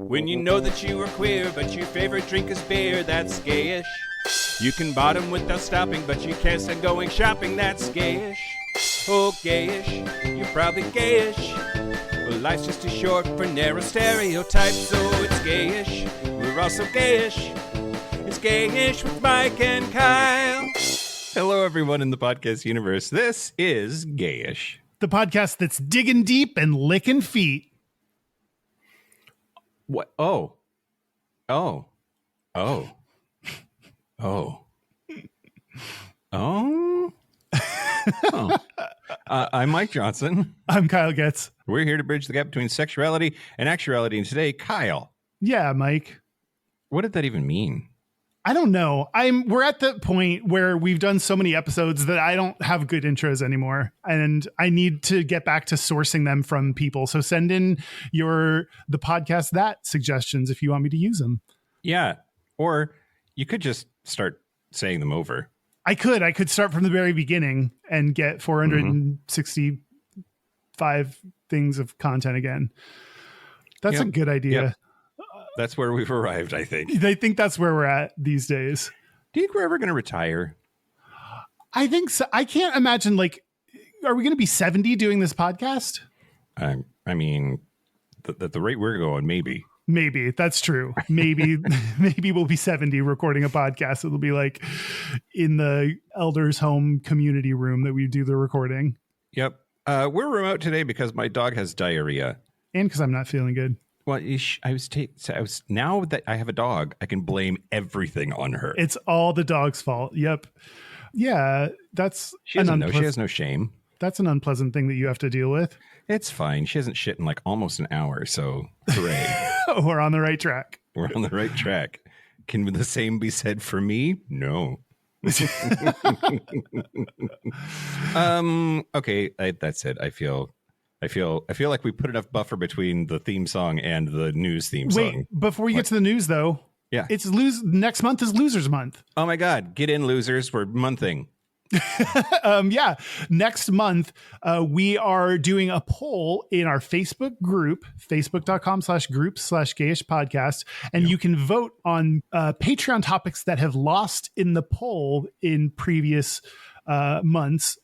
When you know that you are queer, but your favorite drink is beer, that's gayish. You can bottom without stopping, but you can't stand going shopping, that's gayish. Oh, gayish, you're probably gayish. Well, life's just too short for narrow stereotypes, so it's gayish. We're also gayish. It's Gayish with Mike and Kyle. Hello, everyone in the podcast universe. This is Gayish, the podcast that's digging deep and licking feet. What? Oh. I'm Mike Johnson. I'm Kyle Getz. We're here to bridge the gap between sexuality and actuality. And today, Kyle. Yeah, Mike. What did that even mean? I don't know. We're at the point where we've done so many episodes that I don't have good intros anymore, and I need to get back to sourcing them from people. So send in the podcast that suggestions if you want me to use them. Yeah, or you could just start saying them over. I could start from the very beginning and get 465 things of content again. That's a good idea. Yep. That's where we've arrived, I think. They think that's where we're at these days. Do you think we're ever going to retire? I think so. I can't imagine, are we going to be 70 doing this podcast? I mean, the rate we're going, maybe. Maybe. That's true. Maybe we'll be 70 recording a podcast. It'll be like in the elders' home community room that we do the recording. Yep. We're remote today because my dog has diarrhea. And because I'm not feeling good. Well, now that I have a dog, I can blame everything on her. It's all the dog's fault. Yep. Yeah, she has no shame. That's an unpleasant thing that you have to deal with. It's fine. She hasn't shit in like almost an hour, so hooray. We're on the right track. We're on the right track. Can the same be said for me? No. Okay, that said, I feel like we put enough buffer between the theme song and the news theme song. Wait, before we get to the news, though, yeah, next month is Losers Month. Oh my God, get in, losers! We're monthing. Yeah, next month we are doing a poll in our Facebook group, facebook.com/groups/Gayish podcast, and you can vote on Patreon topics that have lost in the poll in previous months.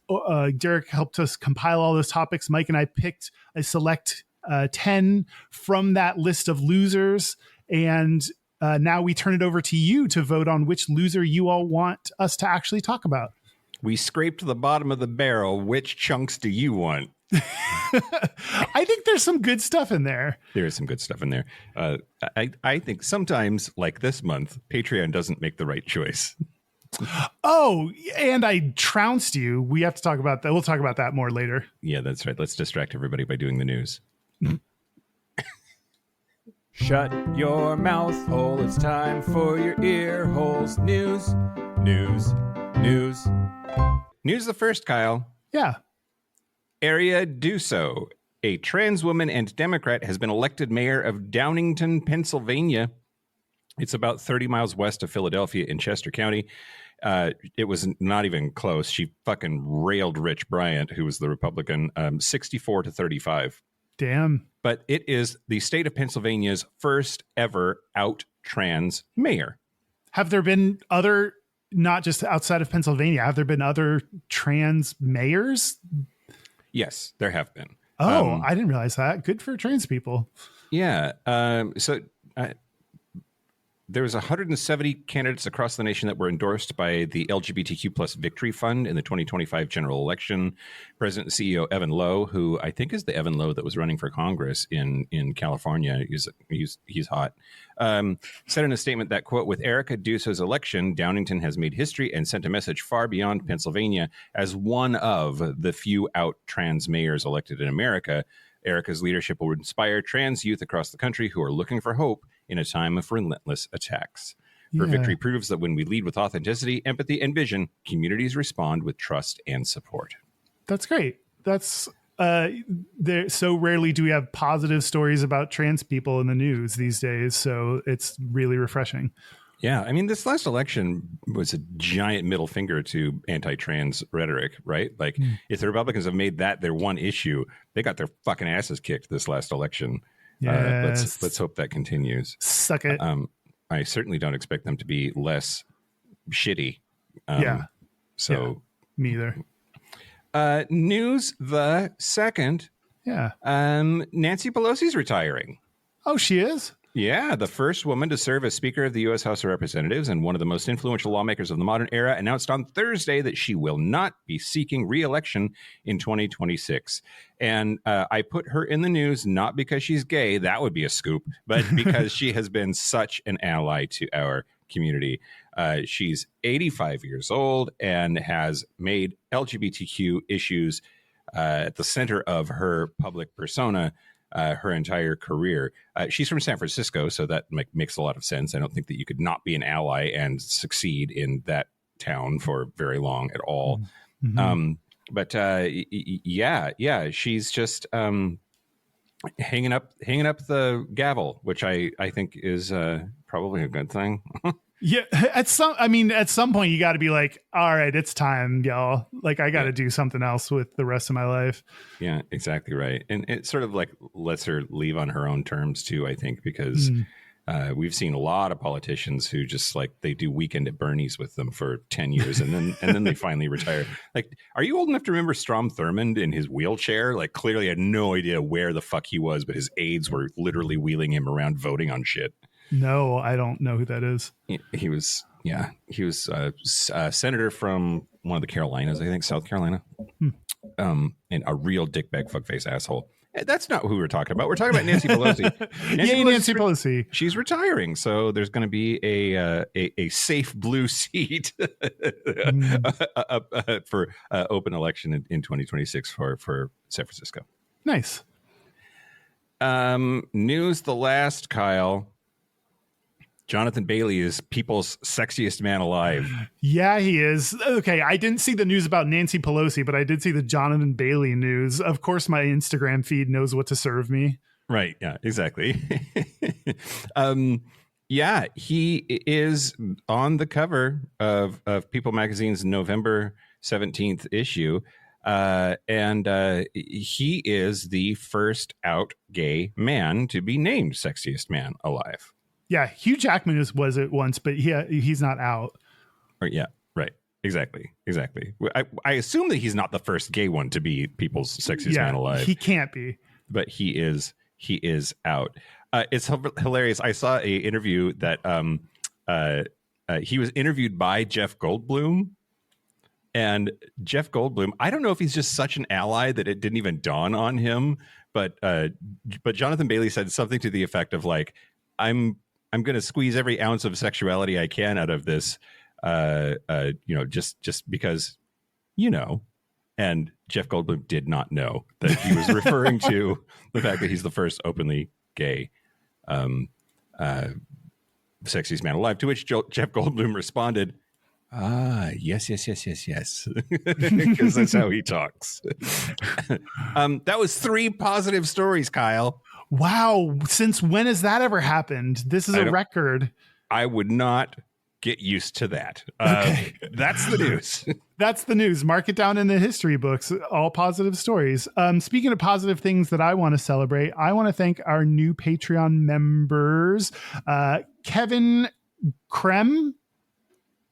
Derek helped us compile all those topics. Mike and I picked a select 10 from that list of losers, and now we turn it over to you to vote on which loser you all want us to actually talk about. We scraped the bottom of the barrel. Which chunks do you want? I think there's some good stuff in there. There is some good stuff in there. I think sometimes, like this month, Patreon doesn't make the right choice. Oh, and I trounced you. We have to talk about that. We'll talk about that more later. Yeah, that's right. Let's distract everybody by doing the news. Shut your mouth hole. It's time for your ear holes. News. News the first, Kyle. Yeah. Area Duso, a trans woman and Democrat, has been elected mayor of Downingtown, Pennsylvania. It's about 30 miles west of Philadelphia in Chester County. It was not even close. She fucking railed Rich Bryant, who was the Republican, 64-35. Damn. But it is the state of Pennsylvania's first ever out trans mayor. Have there been other, not just outside of Pennsylvania, have there been other trans mayors? Yes, there have been. Oh, I didn't realize that. Good for trans people. Yeah. There was 170 candidates across the nation that were endorsed by the LGBTQ plus Victory Fund in the 2025 general election. President and CEO Evan Lowe, who I think is the Evan Lowe that was running for Congress in California, he's hot, said in a statement that, quote, with Erica Duso's election, Downingtown has made history and sent a message far beyond Pennsylvania as one of the few out trans mayors elected in America. Erica's leadership will inspire trans youth across the country who are looking for hope in a time of relentless attacks. Her victory proves that when we lead with authenticity, empathy, and vision, communities respond with trust and support. That's great. That's so rarely do we have positive stories about trans people in the news these days. So it's really refreshing. Yeah, I mean, this last election was a giant middle finger to anti-trans rhetoric, right? Like, if the Republicans have made that their one issue, they got their fucking asses kicked this last election. Yes. Let's hope that continues. Suck it. I certainly don't expect them to be less shitty. So me either. News the second. Yeah. Nancy Pelosi's retiring. Oh, she is? Yeah, the first woman to serve as Speaker of the U.S. House of Representatives and one of the most influential lawmakers of the modern era announced on Thursday that she will not be seeking re-election in 2026. And I put her in the news not because she's gay, that would be a scoop, but because she has been such an ally to our community. She's 85 years old and has made LGBTQ issues at the center of her public persona her entire career. She's from San Francisco, so that makes a lot of sense. I don't think that you could not be an ally and succeed in that town for very long at all. Mm-hmm. Yeah, she's just hanging up the gavel, which I think is probably a good thing. Yeah, at some point you got to be like, all right, it's time, y'all. Like, I got to do something else with the rest of my life. Yeah, exactly right. And it sort of like lets her leave on her own terms too, I think, because we've seen a lot of politicians who just like they do Weekend at Bernie's with them for 10 years and then they finally retire. Like, are you old enough to remember Strom Thurmond in his wheelchair? Like, clearly had no idea where the fuck he was, but his aides were literally wheeling him around voting on shit. No, I don't know who that is. He was a senator from one of the Carolinas, I think, South Carolina, and a real dickbag fuckface asshole. That's not who we're talking about. We're talking about Nancy Pelosi. Nancy Pelosi. She's retiring, so there's going to be a safe blue seat for open election in 2026 for San Francisco. Nice. News the last, Kyle. Jonathan Bailey is people's sexiest man alive. Yeah, he is. Okay, I didn't see the news about Nancy Pelosi, but I did see the Jonathan Bailey news. Of course, my Instagram feed knows what to serve me. Right. Yeah, exactly. Yeah, he is on the cover of People Magazine's November 17th issue. And he is the first out gay man to be named sexiest man alive. Yeah, Hugh Jackman was it once, but he's not out. Or, yeah, right. Exactly. I assume that he's not the first gay one to be people's sexiest man alive. He can't be. But he is out. It's hilarious. I saw a interview that he was interviewed by Jeff Goldblum. And Jeff Goldblum, I don't know if he's just such an ally that it didn't even dawn on him. But Jonathan Bailey said something to the effect of like, I'm going to squeeze every ounce of sexuality I can out of this, just because, and Jeff Goldblum did not know that he was referring to the fact that he's the first openly gay sexiest man alive, to which Jeff Goldblum responded, yes. Because that's how he talks. That was 3 positive stories, Kyle. Wow. Since when has that ever happened? This is a record. I would not get used to that. Okay. That's the news. That's the news. Mark it down in the history books. All positive stories. Speaking of positive things that I want to celebrate, I want to thank our new Patreon members, Kevin Krem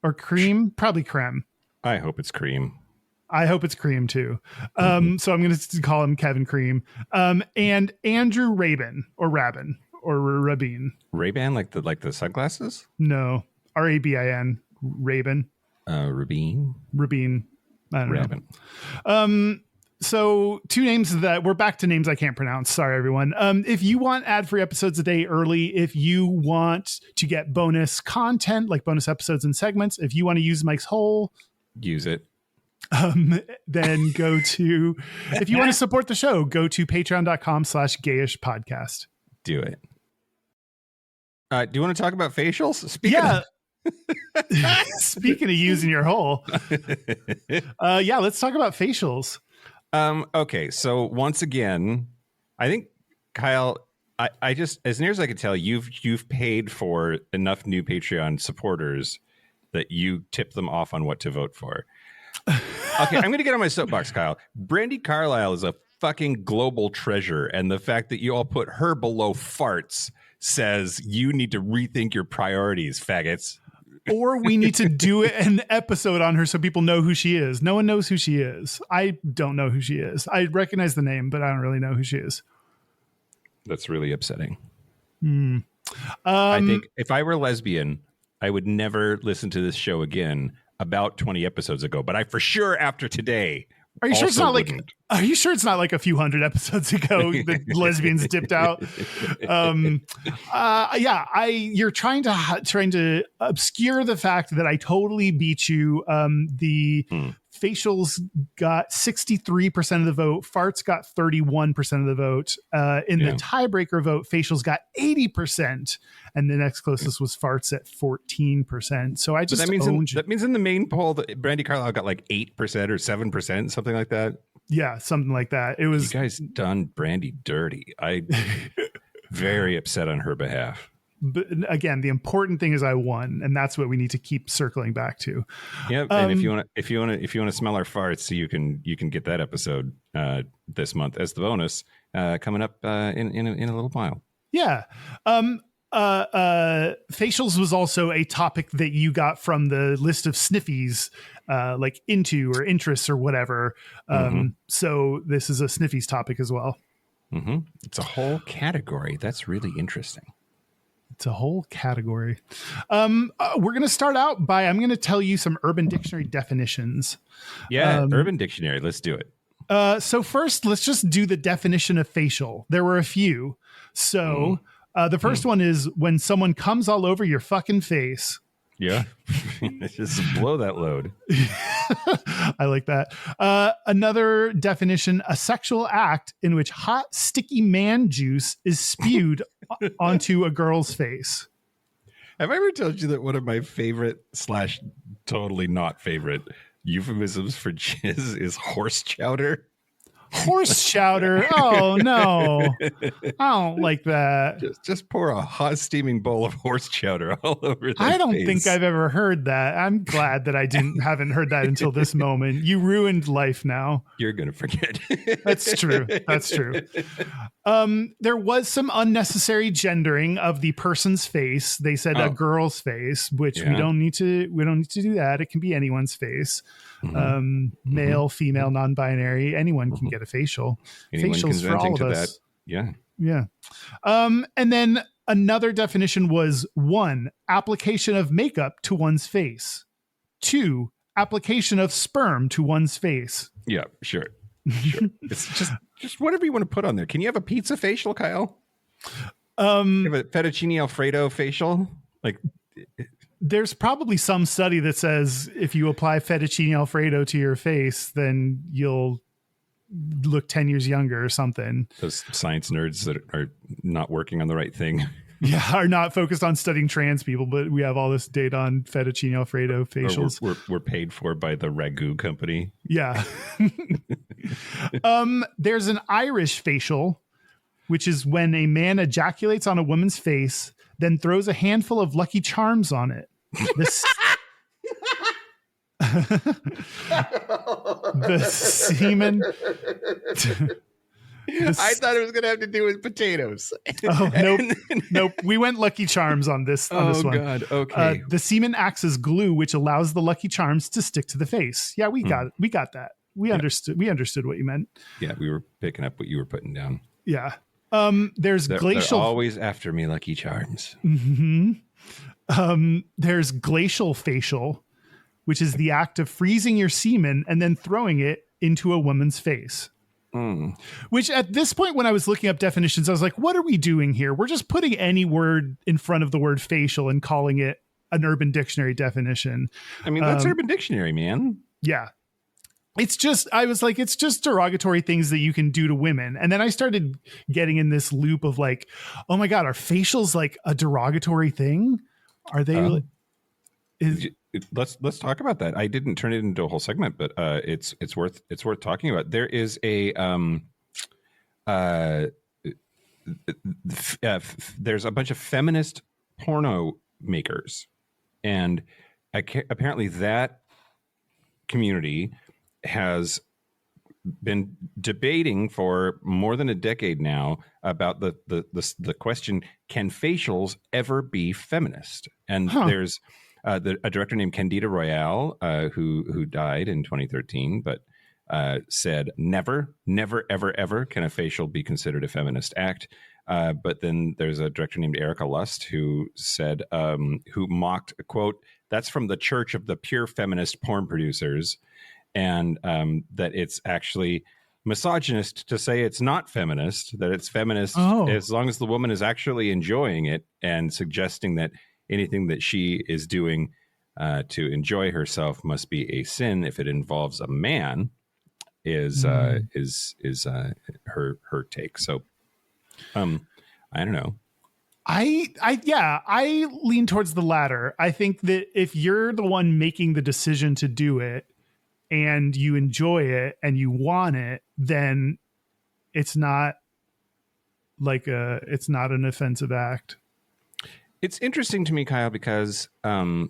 or Cream, probably Krem. I hope it's Cream. I hope it's Cream too. So I'm going to call him Kevin Cream. And Andrew Rabin or Rabin or Rabin. Ray-Ban, like the sunglasses? No, Rabin. Rabin. Rabin. I don't Rabin. know. So 2 names that we're back to names I can't pronounce. Sorry, everyone. If you want ad-free episodes a day early, if you want to get bonus content like bonus episodes and segments, if you want to use Mike's Hole, use it. Then go to, if you want to support the show, go to patreon.com/Gayish podcast. Do it. Do you want to talk about facials? Speaking of using your hole. Let's talk about facials. Okay. So once again, I think Kyle, I just, as near as I could tell, you've paid for enough new Patreon supporters that you tip them off on what to vote for. Okay, I'm going to get on my soapbox, Kyle. Brandi Carlile is a fucking global treasure, and the fact that you all put her below farts says you need to rethink your priorities, faggots. Or we need to do an episode on her so people know who she is. No one knows who she is. I don't know who she is. I recognize the name, but I don't really know who she is. That's really upsetting. I think if I were lesbian, I would never listen to this show again about 20 episodes ago, but I for sure after today. Are you sure it's not wouldn't. like? Are you sure it's not like a few hundred episodes ago that lesbians dipped out? You're trying to obscure the fact that I totally beat you. The facials got 63% of the vote. Farts got 31% of the vote. In the tiebreaker vote, facials got 80%, and the next closest was farts at 14%. So I just that means in the main poll that Brandy Carlisle got like 8% or 7%, something like that. Yeah, something like that. It was, you guys done Brandy dirty. I very upset on her behalf. But again, the important thing is I won, and that's what we need to keep circling back to. Yep. And if you want to smell our farts, you can get that episode this month as the bonus coming up in a little while. Yeah. Facials was also a topic that you got from the list of sniffies, like into or interests or whatever. So this is a sniffies topic as well. It's a whole category. That's really interesting. It's a whole category. We're going to start out by, I'm going to tell you some Urban Dictionary definitions. Yeah, Urban Dictionary. Let's do it. So first, let's just do the definition of facial. There were a few. So the first one is when someone comes all over your fucking face. Yeah. Just blow that load. I like that. Another definition, a sexual act in which hot, sticky man juice is spewed onto a girl's face. Have I ever told you that one of my favorite / totally not favorite euphemisms for jizz is horse chowder? Horse chowder. Oh no, I don't like that. Just pour a hot steaming bowl of horse chowder all over. I don't think I've ever heard that. I'm glad that I haven't heard that until this moment. You ruined life now. You're gonna forget. That's true. That's true. There was some unnecessary gendering of the person's face. They said a girl's face, which we don't need to do that. It can be anyone's face. Male, female, non-binary, anyone can get a facial. Anyone Facials for all of us. That. Yeah. And then another definition was 1, application of makeup to one's face. 2, application of sperm to one's face. Yeah, sure. It's just whatever you want to put on there. Can you have a pizza facial, Kyle? You have a fettuccine Alfredo facial? Like, there's probably some study that says if you apply fettuccine Alfredo to your face, then you'll look 10 years younger or something. Those science nerds that are not working on the right thing. Yeah, are not focused on studying trans people, but we have all this data on fettuccine Alfredo facials. We're paid for by the ragu company. Yeah. There's an Irish facial, which is when a man ejaculates on a woman's face, then throws a handful of Lucky Charms on it. The semen. I thought it was going to have to do with potatoes. Oh, nope. We went Lucky Charms on this one. Oh, God. Okay. The semen acts as glue, which allows the Lucky Charms to stick to the face. Yeah, we got it. We got that. We understood what you meant. Yeah, we were picking up what you were putting down. Yeah. There's glacial. They're always after me, Lucky Charms. There's glacial facial, which is the act of freezing your semen and then throwing it into a woman's face. Which at this point, when I was looking up definitions, I was like, what are we doing here? We're just putting any word in front of the word facial and calling it an Urban Dictionary definition. I mean, that's Urban Dictionary, man. Yeah. I was like, it's just derogatory things that you can do to women. And then I started getting in this loop of like, oh my God, are facials like a derogatory thing? Are they? Let's talk about that. I didn't turn it into a whole segment, but it's worth talking about. There is there's a bunch of feminist porno makers, and apparently that community has been debating for more than a decade now about the question: can facials ever be feminist? And there's a director named Candida Royale who died in 2013, but said never, ever, ever can a facial be considered a feminist act. But then there's a director named Erica Lust who said, who mocked, quote, "That's from the Church of the Pure Feminist Porn Producers," and that it's actually misogynist to say it's not feminist, that it's feminist as long as the woman is actually enjoying it, and suggesting that anything that she is doing to enjoy herself must be a sin if it involves a man is her take. So I don't know. I lean towards the latter. I think that if you're the one making the decision to do it and you enjoy it and you want it, then it's not an offensive act. It's interesting to me, Kyle, because I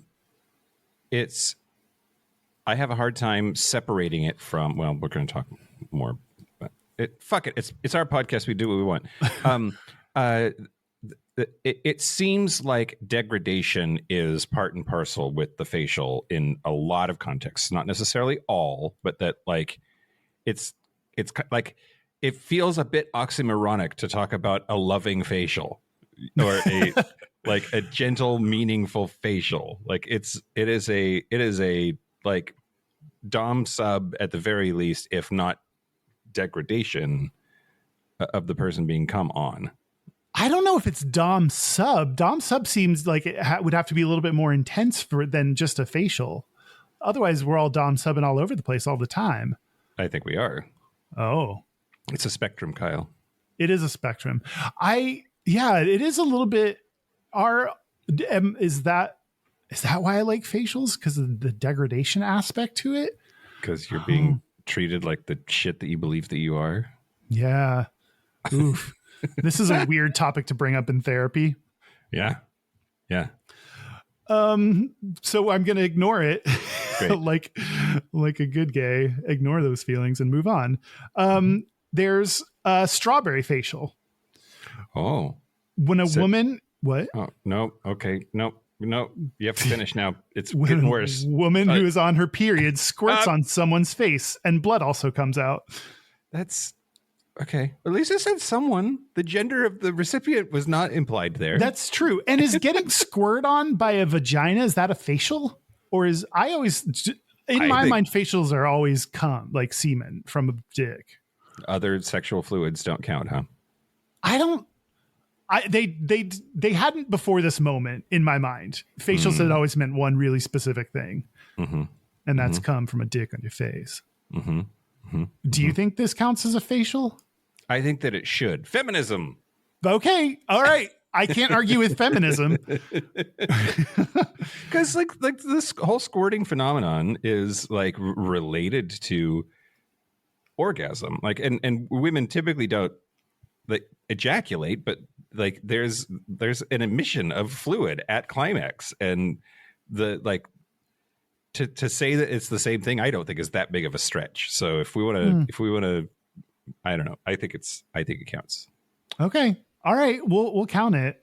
have a hard time separating it from, well, we're going to talk more, but fuck it. It's our podcast. We do what we want. It seems like degradation is part and parcel with the facial in a lot of contexts, not necessarily all, but that like it's like it feels a bit oxymoronic to talk about a loving facial or a like a gentle, meaningful facial. Like it is a like dom sub at the very least, if not degradation of the person being come on. I don't know if it's dom sub. Dom sub seems like it would have to be a little bit more intense than just a facial. Otherwise, we're all dom subbing all over the place all the time. I think we are. Oh, it's a spectrum, Kyle. It is a spectrum. It is a little bit. Is that why I like facials? Because of the degradation aspect to it? Because you're being treated like the shit that you believe that you are. Yeah. Oof. This is a weird topic to bring up in therapy. Yeah. Yeah. So I'm going to ignore it. like a good gay, ignore those feelings and move on. There's a strawberry facial. Oh. When a woman, what? Oh, no. Okay. No. You have to finish now. It's getting worse. Woman who is on her period squirts on someone's face and blood also comes out. That's okay. At least it said someone. The gender of the recipient was not implied there. That's true. And is getting squirted on by a vagina, is that a facial? Or in my mind, facials are always like semen from a dick. Other sexual fluids don't count, huh? They hadn't before this moment in my mind. Facials had always meant one really specific thing. Mm-hmm. And that's come from a dick on your face. Mm-hmm. Mm-hmm. Do you think this counts as a facial? I think that it should. Feminism. Okay. All right. I can't argue with feminism. Because like this whole squirting phenomenon is like related to orgasm. Like and women typically don't like ejaculate, but like there's an emission of fluid at climax, and the like to say that it's the same thing, I don't think is that big of a stretch. So if we want to, I don't know. I think it counts. Okay. All right. We'll count it.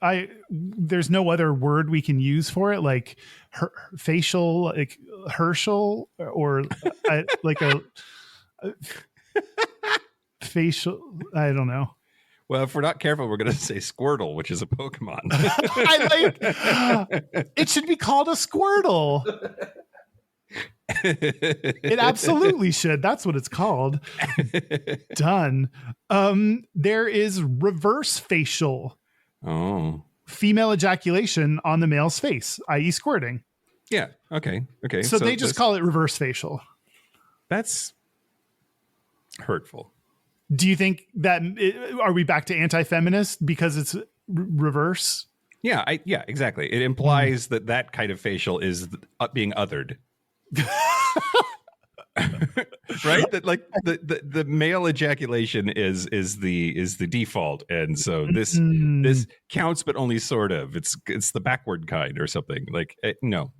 There's no other word we can use for it, like facial, like Herschel, or like a facial. I don't know. Well, if we're not careful, we're going to say Squirtle, which is a Pokemon. It should be called a Squirtle. It absolutely should. That's what it's called. Done. There is reverse facial. Oh. Female ejaculation on the male's face, i.e. squirting. Yeah. Okay. So they just call it reverse facial. That's hurtful. Do you think that are we back to anti-feminist because it's reverse? Yeah, exactly. It implies that kind of facial is being othered. Right? That like the male ejaculation is the default, and so this counts, but only sort of. It's the backward kind or something. Like no,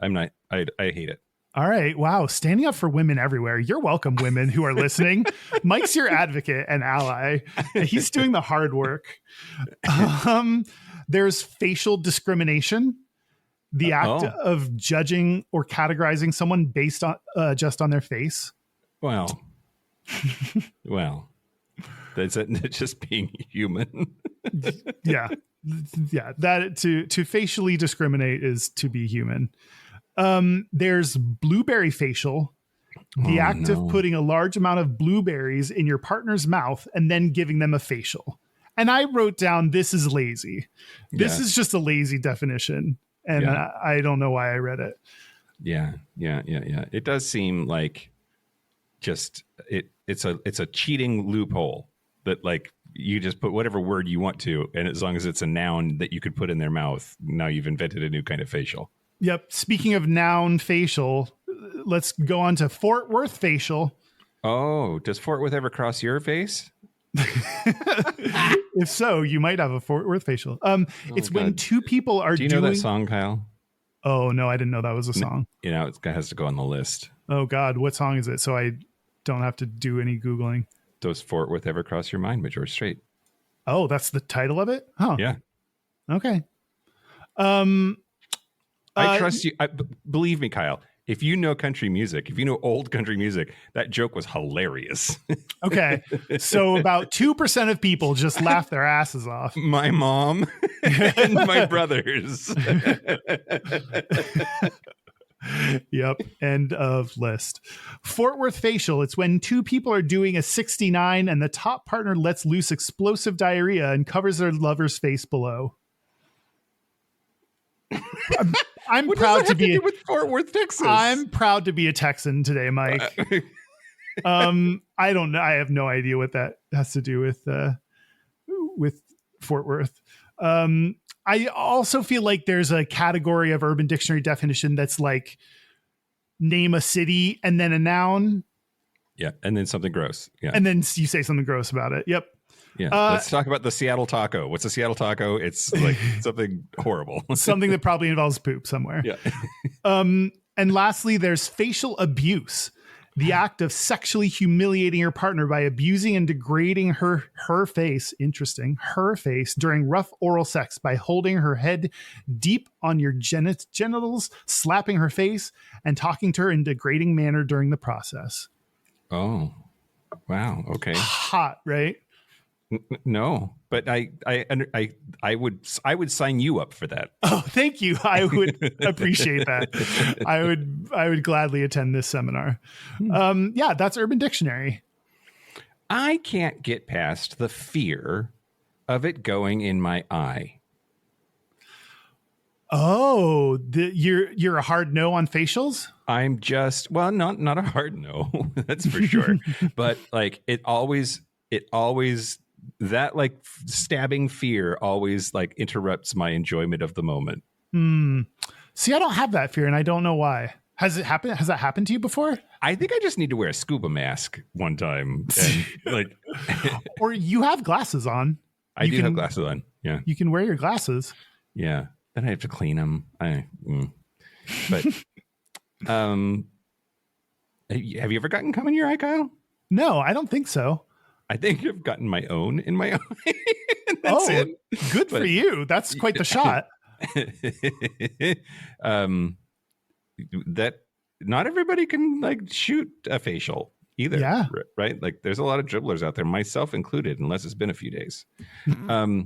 I'm not. I hate it. All right. Wow. Standing up for women everywhere. You're welcome, women who are listening. Mike's your advocate and ally. He's doing the hard work. There's facial discrimination, the act of judging or categorizing someone based on just on their face. Well, that's just being human. Yeah. That to facially discriminate is to be human. There's blueberry facial, the act of putting a large amount of blueberries in your partner's mouth and then giving them a facial. And I wrote down, this is lazy. This is just a lazy definition. And I don't know why I read it. Yeah. It does seem like just it's a cheating loophole that like you just put whatever word you want to, and as long as it's a noun that you could put in their mouth, now you've invented a new kind of facial. Yep. Speaking of noun facial, let's go on to Fort Worth facial. Oh, does Fort Worth ever cross your face? If so, you might have a Fort Worth facial. It's God. When two people are doing... Do you know that song, Kyle? Oh, no, I didn't know that was a song. You know, it has to go on the list. Oh, God. What song is it? So I don't have to do any Googling. Does Fort Worth ever cross your mind by George Strait? Oh, that's the title of it? Huh. Yeah. Okay. I trust you. Believe me, Kyle, if you know country music, if you know old country music, that joke was hilarious. Okay. So about 2% of people just laugh their asses off. My mom and my brothers. Yep. End of list. Fort Worth facial. It's when two people are doing a 69 and the top partner lets loose explosive diarrhea and covers their lover's face below. I'm what proud does that to be do with Fort Worth, Texas. I'm proud to be a Texan today, Mike. I don't know. I have no idea what that has to do with Fort Worth. I also feel like there's a category of Urban Dictionary definition that's like name a city and then a noun. Yeah. And then something gross. Yeah. And then you say something gross about it. Yep. Yeah. Let's talk about the Seattle taco. What's a Seattle taco? It's like something horrible. Something that probably involves poop somewhere. Yeah. And lastly, there's facial abuse. The act of sexually humiliating your partner by abusing and degrading her face, her face during rough oral sex by holding her head deep on your genitals, slapping her face, and talking to her in a degrading manner during the process. Oh, wow. Okay. Hot, right? No, but I would sign you up for that. Oh, thank you. I would appreciate that. I would gladly attend this seminar. Yeah, that's Urban Dictionary. I can't get past the fear of it going in my eye. Oh, you're a hard no on facials? I'm just, well, not a hard no, that's for sure. But like it always that like stabbing fear always like interrupts my enjoyment of the moment. See, I don't have that fear and I don't know why. Has it happened? Has that happened to you before? I think I just need to wear a scuba mask one time. And like, or you have glasses on. I do have glasses on. Yeah. You can wear your glasses. Yeah. Then I have to clean them. But, have you ever gotten cum in your eye, Kyle? No, I don't think so. I think I've gotten my own in my eye. That's it. Good for you. That's quite the shot. That not everybody can like shoot a facial either. Yeah. Right. Like there's a lot of dribblers out there, myself included, unless it's been a few days. What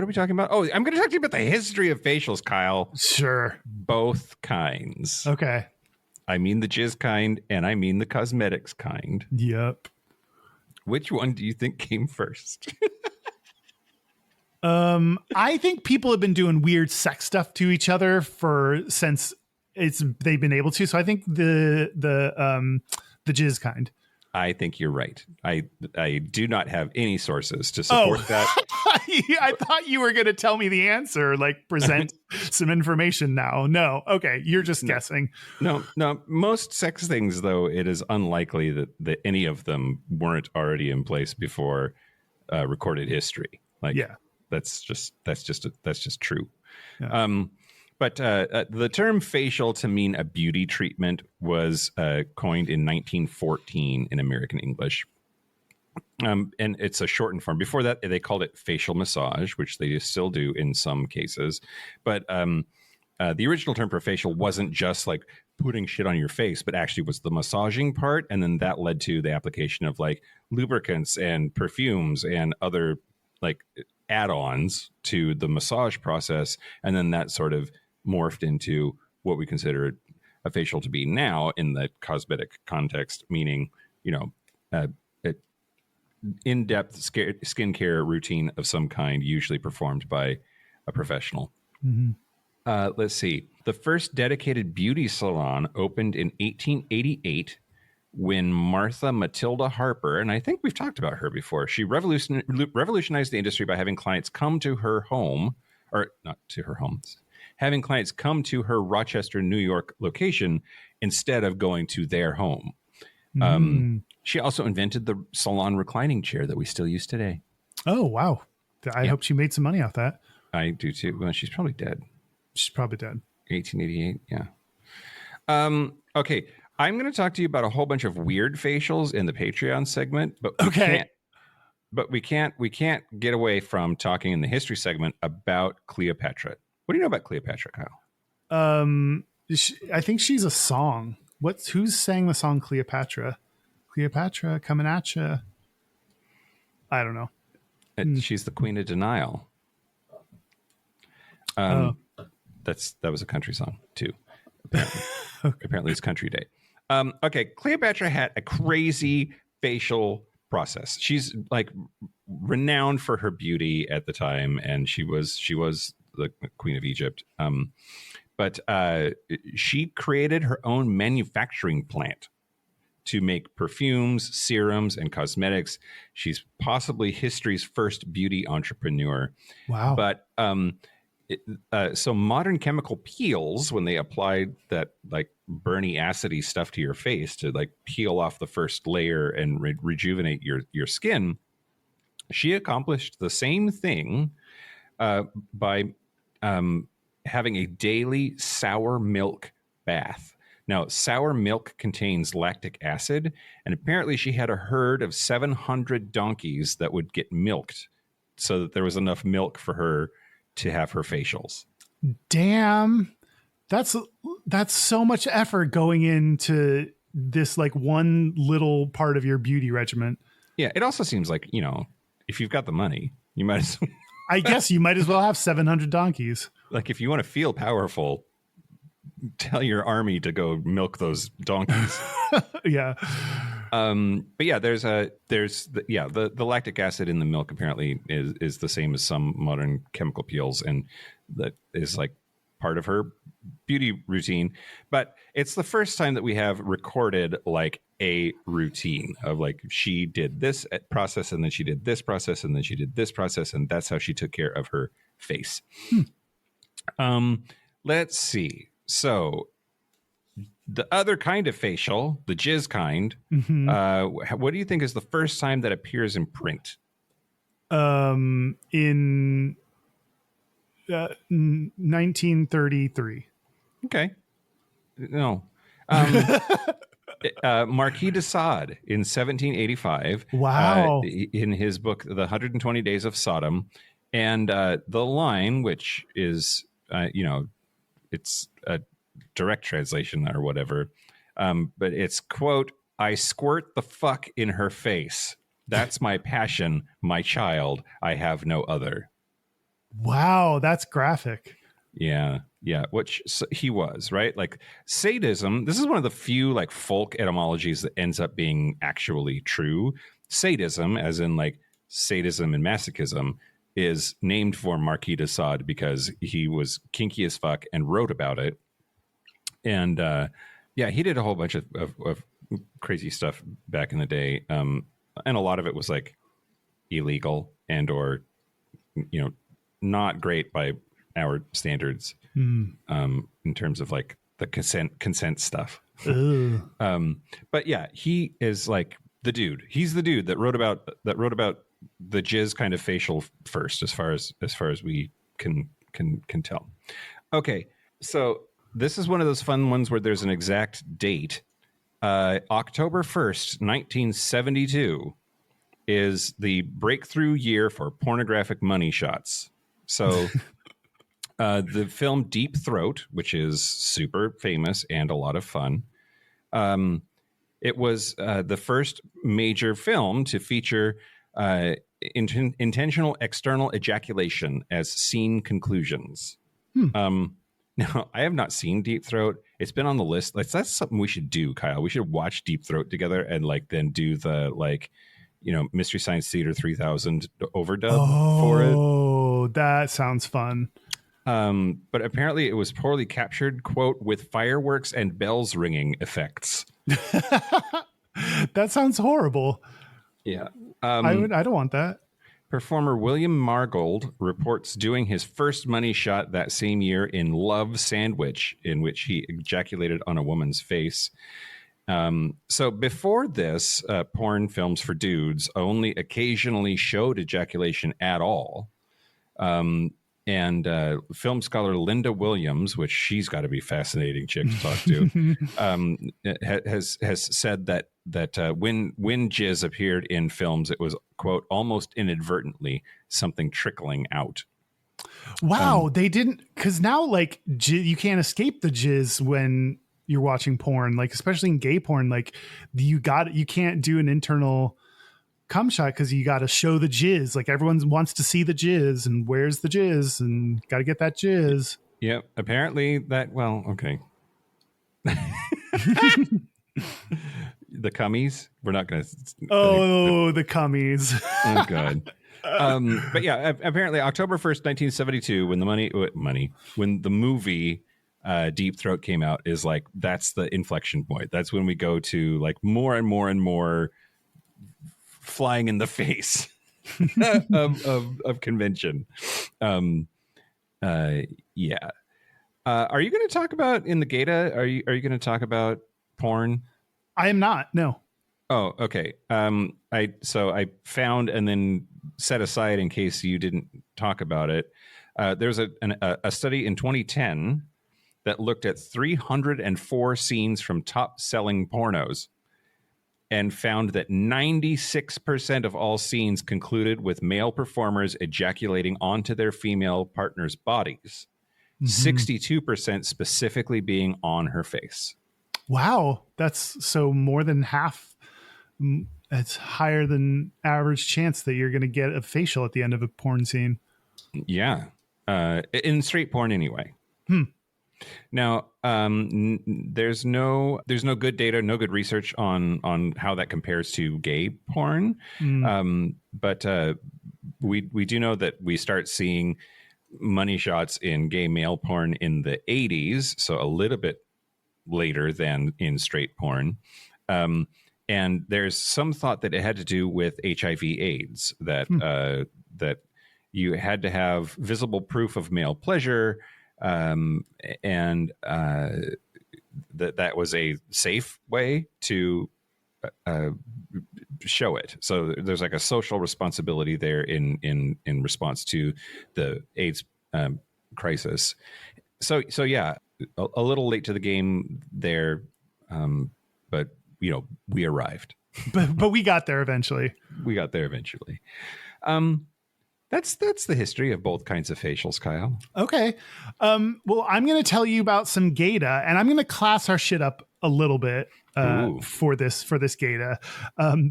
are we talking about? Oh, I'm going to talk to you about the history of facials, Kyle. Sure. Both kinds. Okay. I mean the jizz kind and I mean the cosmetics kind. Yep. Which one do you think came first? I think people have been doing weird sex stuff to each other since they've been able to. So I think the jizz kind. I think you're right. I do not have any sources to support that. I thought you were going to tell me the answer, like present some information now. No. Okay. You're just guessing. No. Most sex things, though, it is unlikely that any of them weren't already in place before recorded history. Like, yeah, that's just true. Yeah. But the term facial to mean a beauty treatment was coined in 1914 in American English. And it's a shortened form. Before that, they called it facial massage, which they still do in some cases. But the original term for facial wasn't just like putting shit on your face, but actually was the massaging part. And then that led to the application of like lubricants and perfumes and other like add-ons to the massage process. And then that sort of morphed into what we consider a facial to be now in the cosmetic context, meaning, in-depth skincare routine of some kind, usually performed by a professional. Mm-hmm. Let's see. The first dedicated beauty salon opened in 1888 when Martha Matilda Harper, and I think we've talked about her before, she revolutionized the industry by having clients come to her home, or not to her homes, having clients come to her Rochester, New York location instead of going to their home. She also invented the salon reclining chair that we still use today. Oh, wow. I hope she made some money off that. I do too. Well, she's probably dead. She's probably dead. 1888. Yeah. Okay. I'm going to talk to you about a whole bunch of weird facials in the Patreon segment, but we can't get away from talking in the history segment about Cleopatra. What do you know about Cleopatra, Kyle? I think she's a song. Who's sang the song Cleopatra? Cleopatra coming at you. I don't know. She's the queen of denial. That was a country song too. Apparently, apparently it's Country Day. Okay, Cleopatra had a crazy facial process. She's like renowned for her beauty at the time, and she was the queen of Egypt. But she created her own manufacturing plant to make perfumes, serums, and cosmetics. She's possibly history's first beauty entrepreneur. Wow. But so modern chemical peels, when they applied that like burny acidy stuff to your face to like peel off the first layer and rejuvenate your skin, she accomplished the same thing by having a daily sour milk bath. Now, sour milk contains lactic acid, and apparently she had a herd of 700 donkeys that would get milked so that there was enough milk for her to have her facials. Damn. That's so much effort going into this like one little part of your beauty regimen. Yeah, it also seems like, if you've got the money, you might as well. I guess you might as well have 700 donkeys. Like if you want to feel powerful, tell your army to go milk those donkeys. Yeah. But yeah, the lactic acid in the milk apparently is the same as some modern chemical peels, and that is like part of her beauty routine. But it's the first time that we have recorded like a routine of like she did this process, and then she did this process, and then she did this process, and that's how she took care of her face. Let's see. So the other kind of facial, the jizz kind, what do you think is the first time that appears in print? In 1933. Okay. No. Marquis de Sade in 1785. Wow. In his book, The 120 Days of Sodom. And the line, which is, it's a direct translation or whatever, but it's, quote, "I squirt the fuck in her face. That's my passion, my child. I have no other." Wow, that's graphic. Yeah, which he was, right? Like sadism, this is one of the few like folk etymologies that ends up being actually true. Sadism, as in like sadism and masochism, is named for Marquis de Sade because he was kinky as fuck and wrote about it. And he did a whole bunch of crazy stuff back in the day. And a lot of it was like illegal and or, not great by our standards in terms of like the consent stuff. But yeah, he is like the dude. He's the dude that wrote about the jizz kind of facial first, as far as we can tell. Okay. So this is one of those fun ones where there's an exact date. October 1st, 1972 is the breakthrough year for pornographic money shots. So the film Deep Throat, which is super famous and a lot of fun, it was the first major film to feature intentional external ejaculation as scene conclusions. Now, I have not seen Deep Throat. It's been on the list. That's something we should do, Kyle. We should watch Deep Throat together and then do the Mystery Science Theater 3000 overdub for it. Oh, that sounds fun. But apparently it was poorly captured, quote, with fireworks and bells ringing effects. That sounds horrible. Yeah. I don't want that. Performer William Margold reports doing his first money shot that same year in Love Sandwich, in which he ejaculated on a woman's face. So before this, porn films for dudes only occasionally showed ejaculation at all. And film scholar Linda Williams, which she's got to be a fascinating chick to talk to, has said that when jizz appeared in films, it was, quote, almost inadvertently something trickling out. Wow, they didn't, because now you can't escape the jizz when you're watching porn, especially in gay porn. You can't do an internal cum shot because you got to show the jizz. Everyone wants to see the jizz, and where's the jizz, and got to get that jizz. Yep. Apparently okay. The cummies. We're not going to. The cummies. Oh God. But yeah, apparently October 1st, 1972, when the movie Deep Throat came out, is that's the inflection point. That's when we go to more and more and more flying in the face of convention. Yeah. Are you going to talk about in the Gata? Are you going to talk about porn? I am not. No. Oh, okay. I found and then set aside in case you didn't talk about it. There's a study in 2010 that looked at 304 scenes from top selling pornos and found that 96% of all scenes concluded with male performers ejaculating onto their female partners' bodies, 62% specifically being on her face. Wow. That's so more than half. It's higher than average chance that you're going to get a facial at the end of a porn scene. Yeah. In straight porn anyway. Now, there's no good data, no good research on how that compares to gay porn. But we do know that we start seeing money shots in gay male porn in the 80s, so a little bit later than in straight porn. And there's some thought that it had to do with HIV/AIDS, that you had to have visible proof of male pleasure, and that was a safe way to show it. So there's a social responsibility there in response to the AIDS crisis. So yeah, a little late to the game there, but we arrived. But we got there eventually. That's the history of both kinds of facials, Kyle. Okay. Well, I'm going to tell you about some Gata, and I'm going to class our shit up a little bit for this Gata.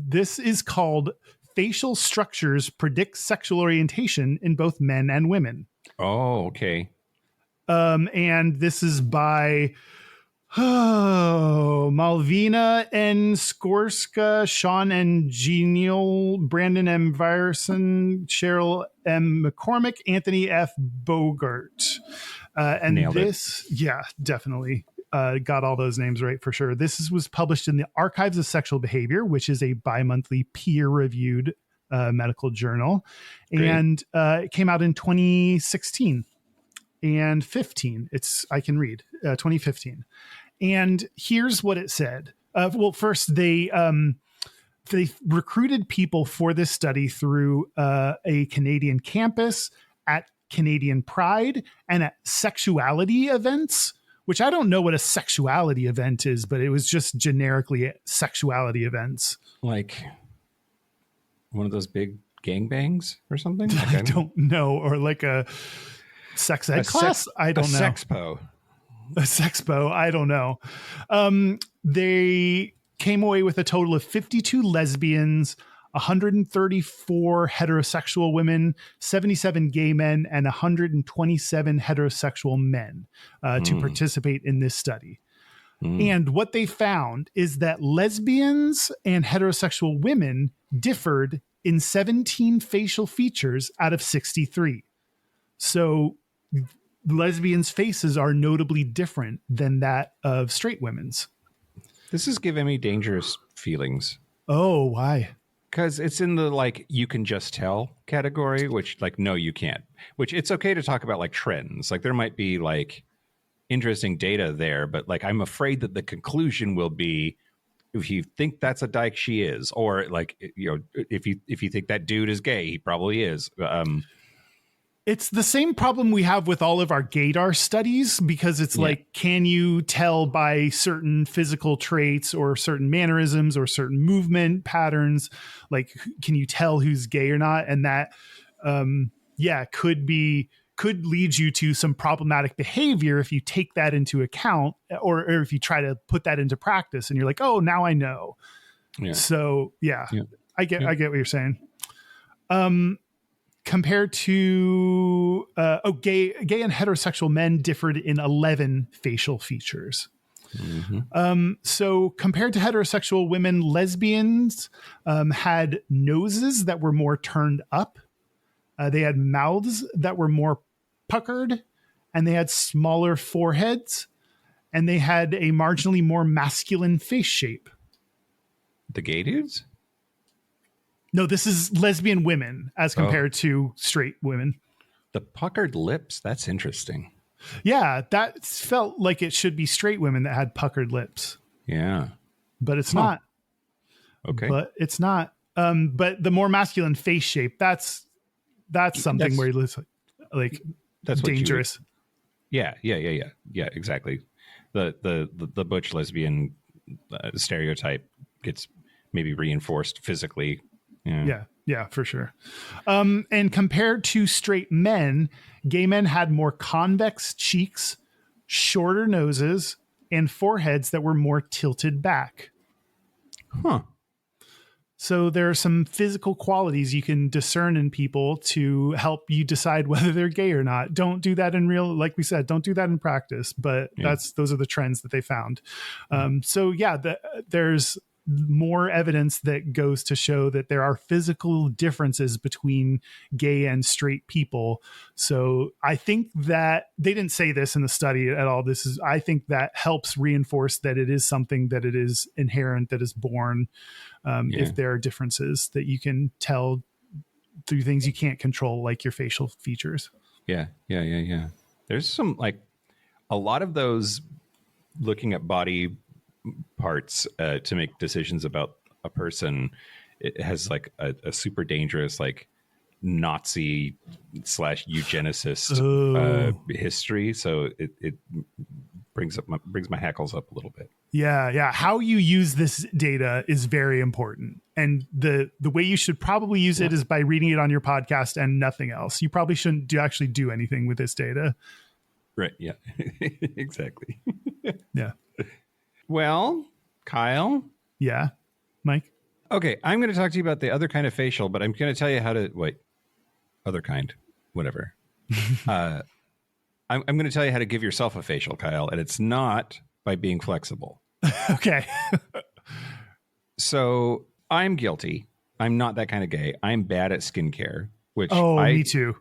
This is called Facial Structures Predict Sexual Orientation in Both Men and Women. Oh, okay. And this is by Malvina N. Skorska, Sean N. Genial, Brandon M. Vyerson, Cheryl M. McCormick, Anthony F. Bogart. And Nailed this, it. Yeah, definitely. Got all those names right for sure. This was published in the Archives of Sexual Behavior, which is a bi-monthly peer-reviewed medical journal. Great. And it came out in 2016 and 15. I can read 2015. And here's what it said. Well, first they recruited people for this study through a Canadian campus at Canadian Pride and at sexuality events, which I don't know what a sexuality event is, but it was just generically sexuality events. Like one of those big gangbangs or something? I don't know. Or like a sex ed class? I don't know. A sexpo. A sexpo. I don't know. They came away with a total of 52 lesbians, 134 heterosexual women, 77 gay men, and 127 heterosexual men to participate in this study. And what they found is that lesbians and heterosexual women differed in 17 facial features out of 63. So lesbians' faces are notably different than that of straight women's. This is giving me dangerous feelings. Oh, why? Because it's in the like you can just tell category, which like no, you can't. Which it's okay to talk about like trends. Like there might be like interesting data there, but like I'm afraid that the conclusion will be if you think that's a dyke, she is, or like if you think that dude is gay, he probably is. It's the same problem we have with all of our gaydar studies, because it's like, can you tell by certain physical traits or certain mannerisms or certain movement patterns? Like, can you tell who's gay or not? And that, could lead you to some problematic behavior if you take that into account, or if you try to put that into practice and you're like, oh, now I know. Yeah. So I get what you're saying. Compared to gay and heterosexual men differed in 11 facial features. So compared to heterosexual women, lesbians had noses that were more turned up. They had mouths that were more puckered, and they had smaller foreheads, and they had a marginally more masculine face shape. The gay dudes? No, this is lesbian women as compared to straight women. The puckered lips, that's interesting. Yeah, that felt like it should be straight women that had puckered lips. Yeah. But it's not. Okay. But it's not. But the more masculine face shape, that's something where you listen like that's dangerous. Yeah, exactly. The butch lesbian stereotype gets maybe reinforced physically. Yeah, for sure. And compared to straight men, gay men had more convex cheeks, shorter noses, and foreheads that were more tilted back. So there are some physical qualities you can discern in people to help you decide whether they're gay or not. Don't do that in real, like we said, don't do that in practice, but those are the trends that they found. There's more evidence that goes to show that there are physical differences between gay and straight people. So I think that they didn't say this in the study at all. I think that helps reinforce that it is something that it is inherent, that is born. If there are differences that you can tell through things you can't control, like your facial features. Yeah. There's some like a lot of those looking at body parts to make decisions about a person. It has like a super dangerous like Nazi / eugenicist history. So it brings my hackles up a little bit. Yeah. How you use this data is very important. And the way you should probably use it is by reading it on your podcast and nothing else. You probably shouldn't actually do anything with this data. Right. Yeah, exactly. Yeah. Well, Kyle. Yeah. Mike. Okay. I'm going to talk to you about the other kind of facial, but I'm going to tell you how to other kind, whatever. I'm going to tell you how to give yourself a facial, Kyle, and it's not by being flexible. Okay. So I'm guilty. I'm not that kind of gay. I'm bad at skincare, which me too.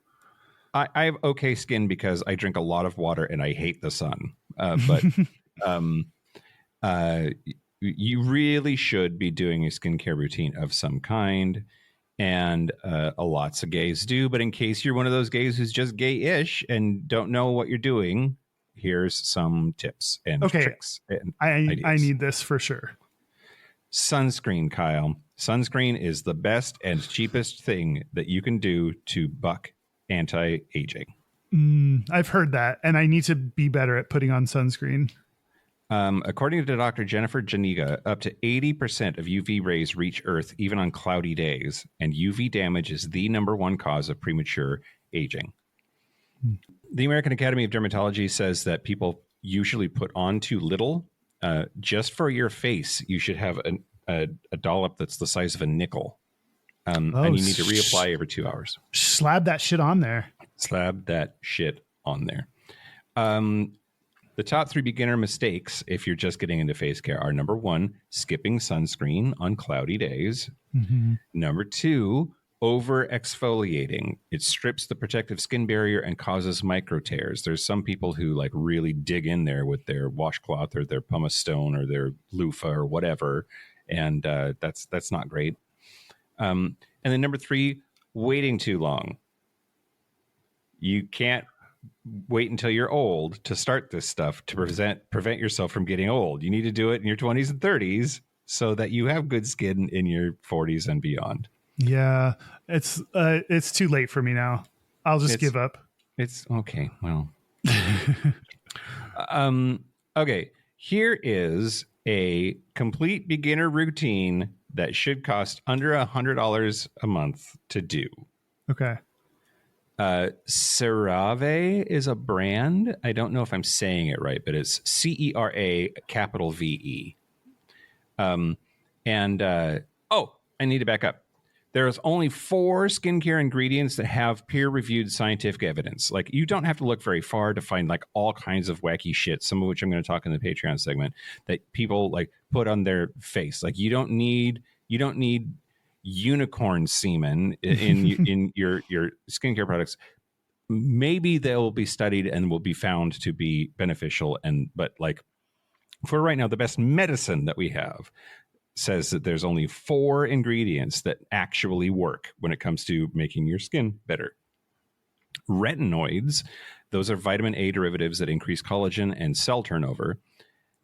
I have okay skin because I drink a lot of water and I hate the sun. But you really should be doing a skincare routine of some kind. And lots of gays do. But in case you're one of those gays who's just gay-ish and don't know what you're doing, here's some tips and tricks. And I need this for sure. Sunscreen, Kyle. Sunscreen is the best and cheapest thing that you can do to buck anti-aging. I've heard that, and I need to be better at putting on sunscreen. According to Dr. Jennifer Janiga, up to 80% of UV rays reach Earth even on cloudy days, and UV damage is the number one cause of premature aging. The American Academy of Dermatology says that people usually put on too little. Just for your face, you should have a dollop that's the size of a nickel. And you need to reapply every 2 hours. Slab that shit on there. Slab that shit on there. The top 3 beginner mistakes, if you're just getting into face care, are number 1, skipping sunscreen on cloudy days. Mm-hmm. Number 2, over exfoliating. It strips the protective skin barrier and causes micro tears. There's some people who like really dig in there with their washcloth or their pumice stone or their loofah or whatever, and that's not great. And then number 3, waiting too long. You can't wait until you're old to start this stuff to prevent yourself from getting old. You need to do it in your 20s and 30s so that you have good skin in your 40s and beyond. Yeah, it's too late for me now. I'll just give up. It's okay. Well, okay. Here is a complete beginner routine that should cost under $100 a month to do. Okay. CeraVe is a brand. I don't know if I'm saying it right, but it's CERA capital VE. I need to back up. There's only 4 skincare ingredients that have peer-reviewed scientific evidence. Like, you don't have to look very far to find like all kinds of wacky shit, some of which I'm going to talk in the Patreon segment, that people like put on their face. Like, you don't need unicorn semen in your skincare products. Maybe they'll be studied and will be found to be beneficial, but like for right now, the best medicine that we have says that there's only 4 ingredients that actually work when it comes to making your skin better. Retinoids, those are vitamin A derivatives that increase collagen and cell turnover.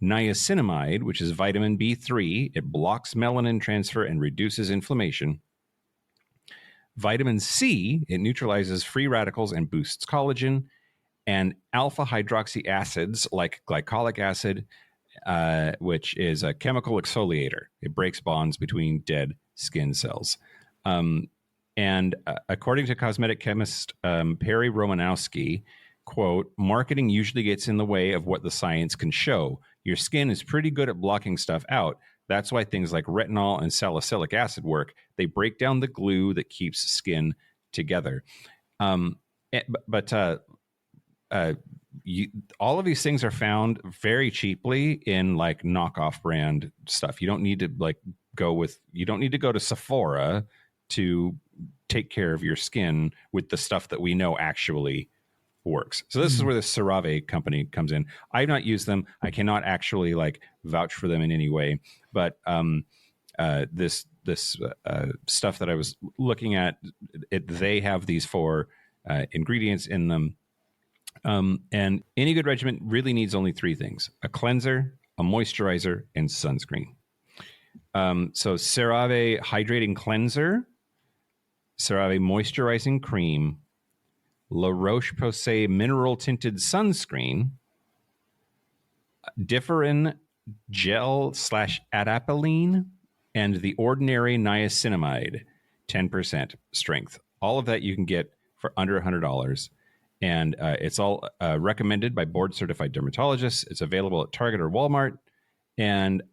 Niacinamide, which is vitamin B3, it blocks melanin transfer and reduces inflammation. Vitamin C, it neutralizes free radicals and boosts collagen. And alpha hydroxy acids like glycolic acid, which is a chemical exfoliator. It breaks bonds between dead skin cells. And according to cosmetic chemist Perry Romanowski, quote, marketing usually gets in the way of what the science can show. Your skin is pretty good at blocking stuff out. That's why things like retinol and salicylic acid work. They break down the glue that keeps skin together. All of these things are found very cheaply in like knockoff brand stuff. You don't need to go to Sephora to take care of your skin with the stuff that we know actually works. So this is where the CeraVe company comes in. I've not used them. I cannot actually like vouch for them in any way, but this stuff that I was looking at, they have these 4 ingredients in them. And any good regimen really needs only 3 things: a cleanser, a moisturizer, and sunscreen. So CeraVe Hydrating Cleanser, CeraVe Moisturizing Cream, La Roche-Posay Mineral Tinted Sunscreen, Differin Gel /Adapalene, and the Ordinary Niacinamide, 10% strength. All of that you can get for under $100. And it's all recommended by board-certified dermatologists. It's available at Target or Walmart. And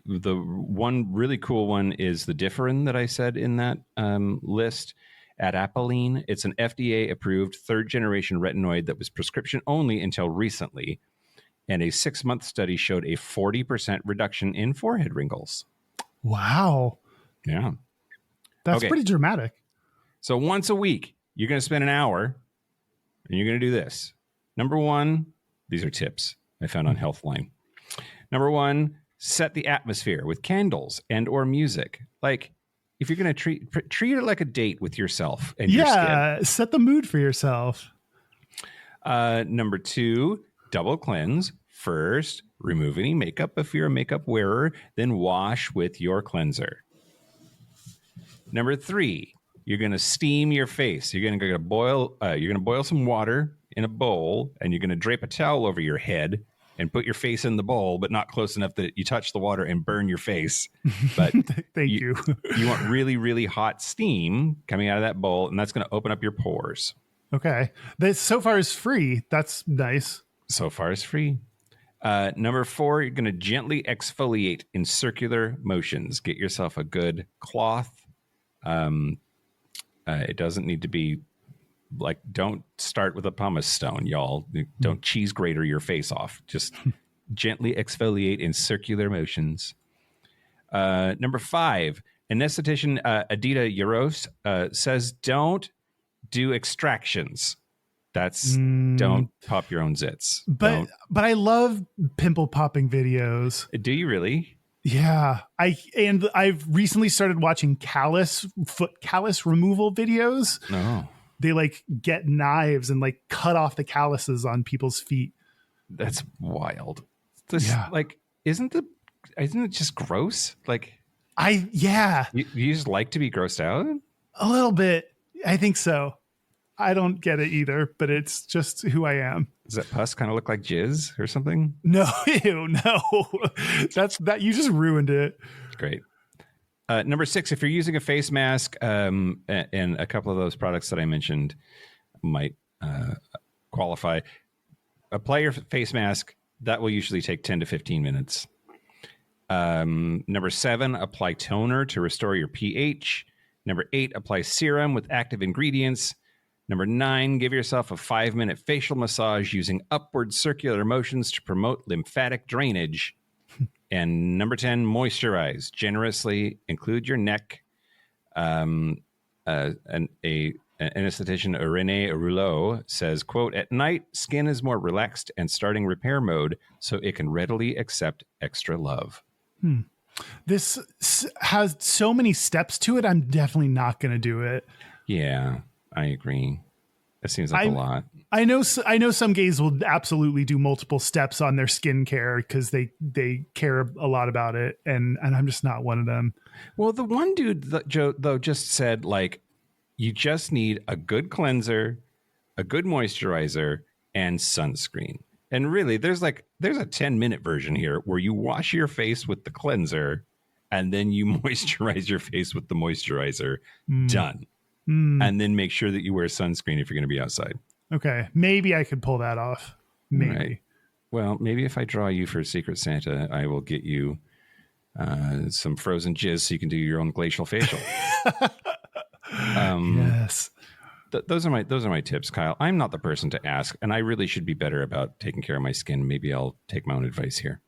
the one really cool one is the Differin that I said in that list, Adapalene. It's an FDA-approved 3rd-generation retinoid that was prescription only until recently. And a 6-month study showed a 40% reduction in forehead wrinkles. Wow. Yeah. That's pretty dramatic. So once a week, you're going to spend an hour and you're going to do this. Number 1, these are tips I found on Healthline. Number 1, set the atmosphere with candles and or music. Like, if you're going to treat it like a date with yourself and your skin. Yeah, set the mood for yourself. Number 2, double cleanse. First, remove any makeup if you're a makeup wearer, then wash with your cleanser. Number 3, you're going to steam your face. You're going to boil some water in a bowl, and you're going to drape a towel over your head and put your face in the bowl, but not close enough that you touch the water and burn your face. But Thank you. You want really, really hot steam coming out of that bowl, and that's going to open up your pores. Okay. This so far is free. That's nice. So far is free. Number 4, you're going to gently exfoliate in circular motions. Get yourself a good cloth. It doesn't need to be like, don't start with a pumice stone, y'all. Don't cheese grater your face off. Just gently exfoliate in circular motions. Number 5, anesthetician Adita Yaros says don't do extractions. That's don't pop your own zits. But I love pimple popping videos. Do you really? Yeah. I've recently started watching foot callus removal videos. No. They like get knives and like cut off the calluses on people's feet. That's wild. Like, isn't it just gross? Like, you just like to be grossed out? A little bit. I think so. I don't get it either, but it's just who I am. Does that pus kind of look like jizz or something? No, ew, no. That you just ruined it. Great. Number 6, if you're using a face mask, and a couple of those products that I mentioned might qualify, apply your face mask. That will usually take 10 to 15 minutes. Number 7, apply toner to restore your pH. Number 8, apply serum with active ingredients. Number 9, give yourself a 5-minute facial massage using upward circular motions to promote lymphatic drainage. And number 10, moisturize generously. Include your neck. An anesthetician, René Rouleau, says, quote, at night, skin is more relaxed and starting repair mode, so it can readily accept extra love. This has so many steps to it. I'm definitely not going to do it. Yeah, I agree. That seems like a lot. I know some gays will absolutely do multiple steps on their skincare because they care a lot about it, and I'm just not one of them. Well, the one dude that Joe though just said, like, you just need a good cleanser, a good moisturizer, and sunscreen. And really, there's a 10-minute version here where you wash your face with the cleanser and then you moisturize your face with the moisturizer. Done. And then make sure that you wear sunscreen if you're going to be outside. Okay. Maybe I could pull that off. Maybe. Right. Well, maybe if I draw you for Secret Santa, I will get you some frozen jizz so you can do your own glacial facial. Yes. Those are my tips, Kyle. I'm not the person to ask, and I really should be better about taking care of my skin. Maybe I'll take my own advice here.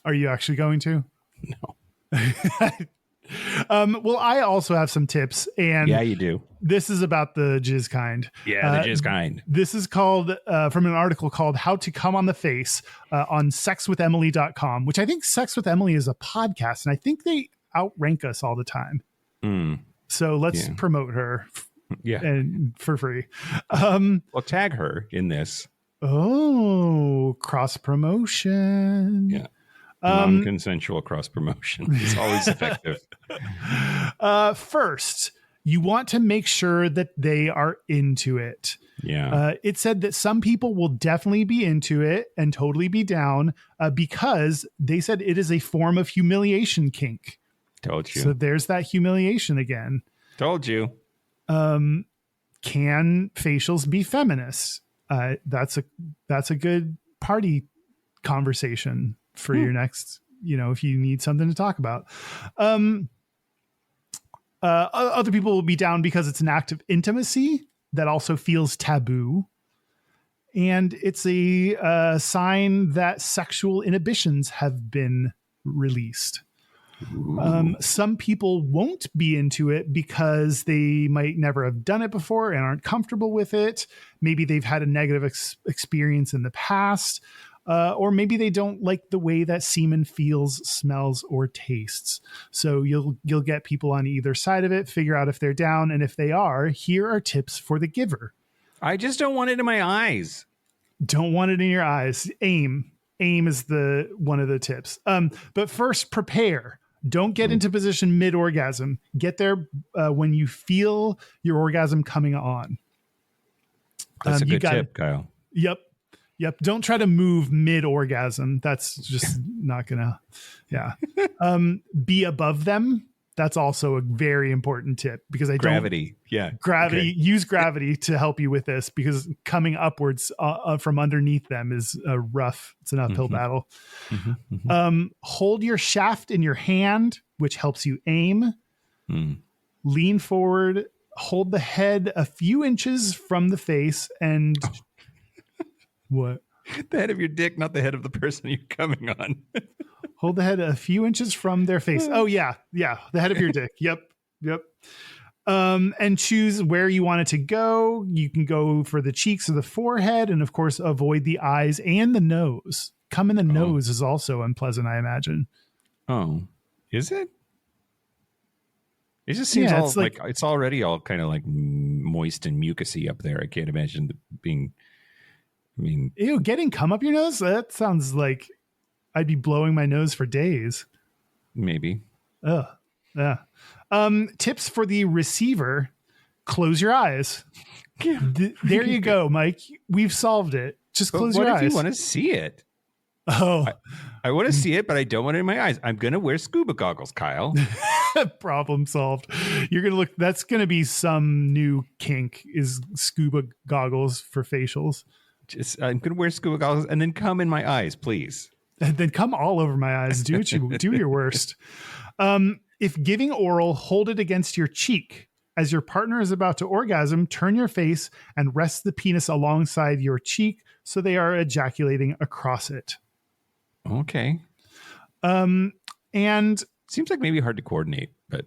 Are you actually going to? No. Well, I also have some tips, and yeah, you do. This is about the jizz kind. Yeah, the jizz kind. This is called from an article called "How to Come on the Face" on sexwithemily.com, which I think Sex with Emily is a podcast, and I think they outrank us all the time. So let's promote her. And for free. Well, tag her in this. Oh, cross promotion. Yeah. Non-consensual cross promotion. It's always effective. First, you want to make sure that they are into it. Yeah. It said that some people will definitely be into it and totally be down because they said it is a form of humiliation kink. Told you. So there's that humiliation again. Told you. Can facials be feminist? That's a good party conversation for your next, if you need something to talk about. Other people will be down because it's an act of intimacy that also feels taboo. And it's a sign that sexual inhibitions have been released. Some people won't be into it because they might never have done it before and aren't comfortable with it. Maybe they've had a negative experience in the past, or maybe they don't like the way that semen feels, smells, or tastes. So you'll get people on either side of it, figure out if they're down, and if they are, here are tips for the giver. I just don't want it in my eyes. Don't want it in your eyes. Aim is one of the tips. But first, prepare. Don't get into position mid-orgasm. Get there when you feel your orgasm coming on. That's a good tip, Kyle. Yep. Don't try to move mid-orgasm. That's just not gonna. Yeah. Be above them. That's also a very important tip because gravity. Okay. Use gravity to help you with this because coming upwards from underneath them is rough. It's an uphill battle. Hold your shaft in your hand, which helps you aim. Lean forward. Hold the head a few inches from the face and what? The head of your dick, not the head of the person you're coming on. Hold the head a few inches from their face. Oh yeah. The head of your dick. Yep. And choose where you want it to go. You can go for the cheeks or the forehead, and of course, avoid the eyes and the nose. Come in the nose is also unpleasant, I imagine. Oh, is it? It just seems all like it's already all kind of like moist and mucusy up there. I can't imagine being. I mean, ew, getting cum up your nose? That sounds like I'd be blowing my nose for days. Maybe. Ugh. Yeah. Tips for the receiver. Close your eyes. There you go, Mike. We've solved it. Just close your eyes. What if you want to see it? Oh. I want to see it, but I don't want it in my eyes. I'm going to wear scuba goggles, Kyle. Problem solved. You're going to look. That's going to be some new kink is scuba goggles for facials. I'm going to wear scuba goggles and then come in my eyes, please. And then come all over my eyes. Do your worst. If giving oral, hold it against your cheek. As your partner is about to orgasm, turn your face and rest the penis alongside your cheek so they are ejaculating across it. Okay. And seems like maybe hard to coordinate, but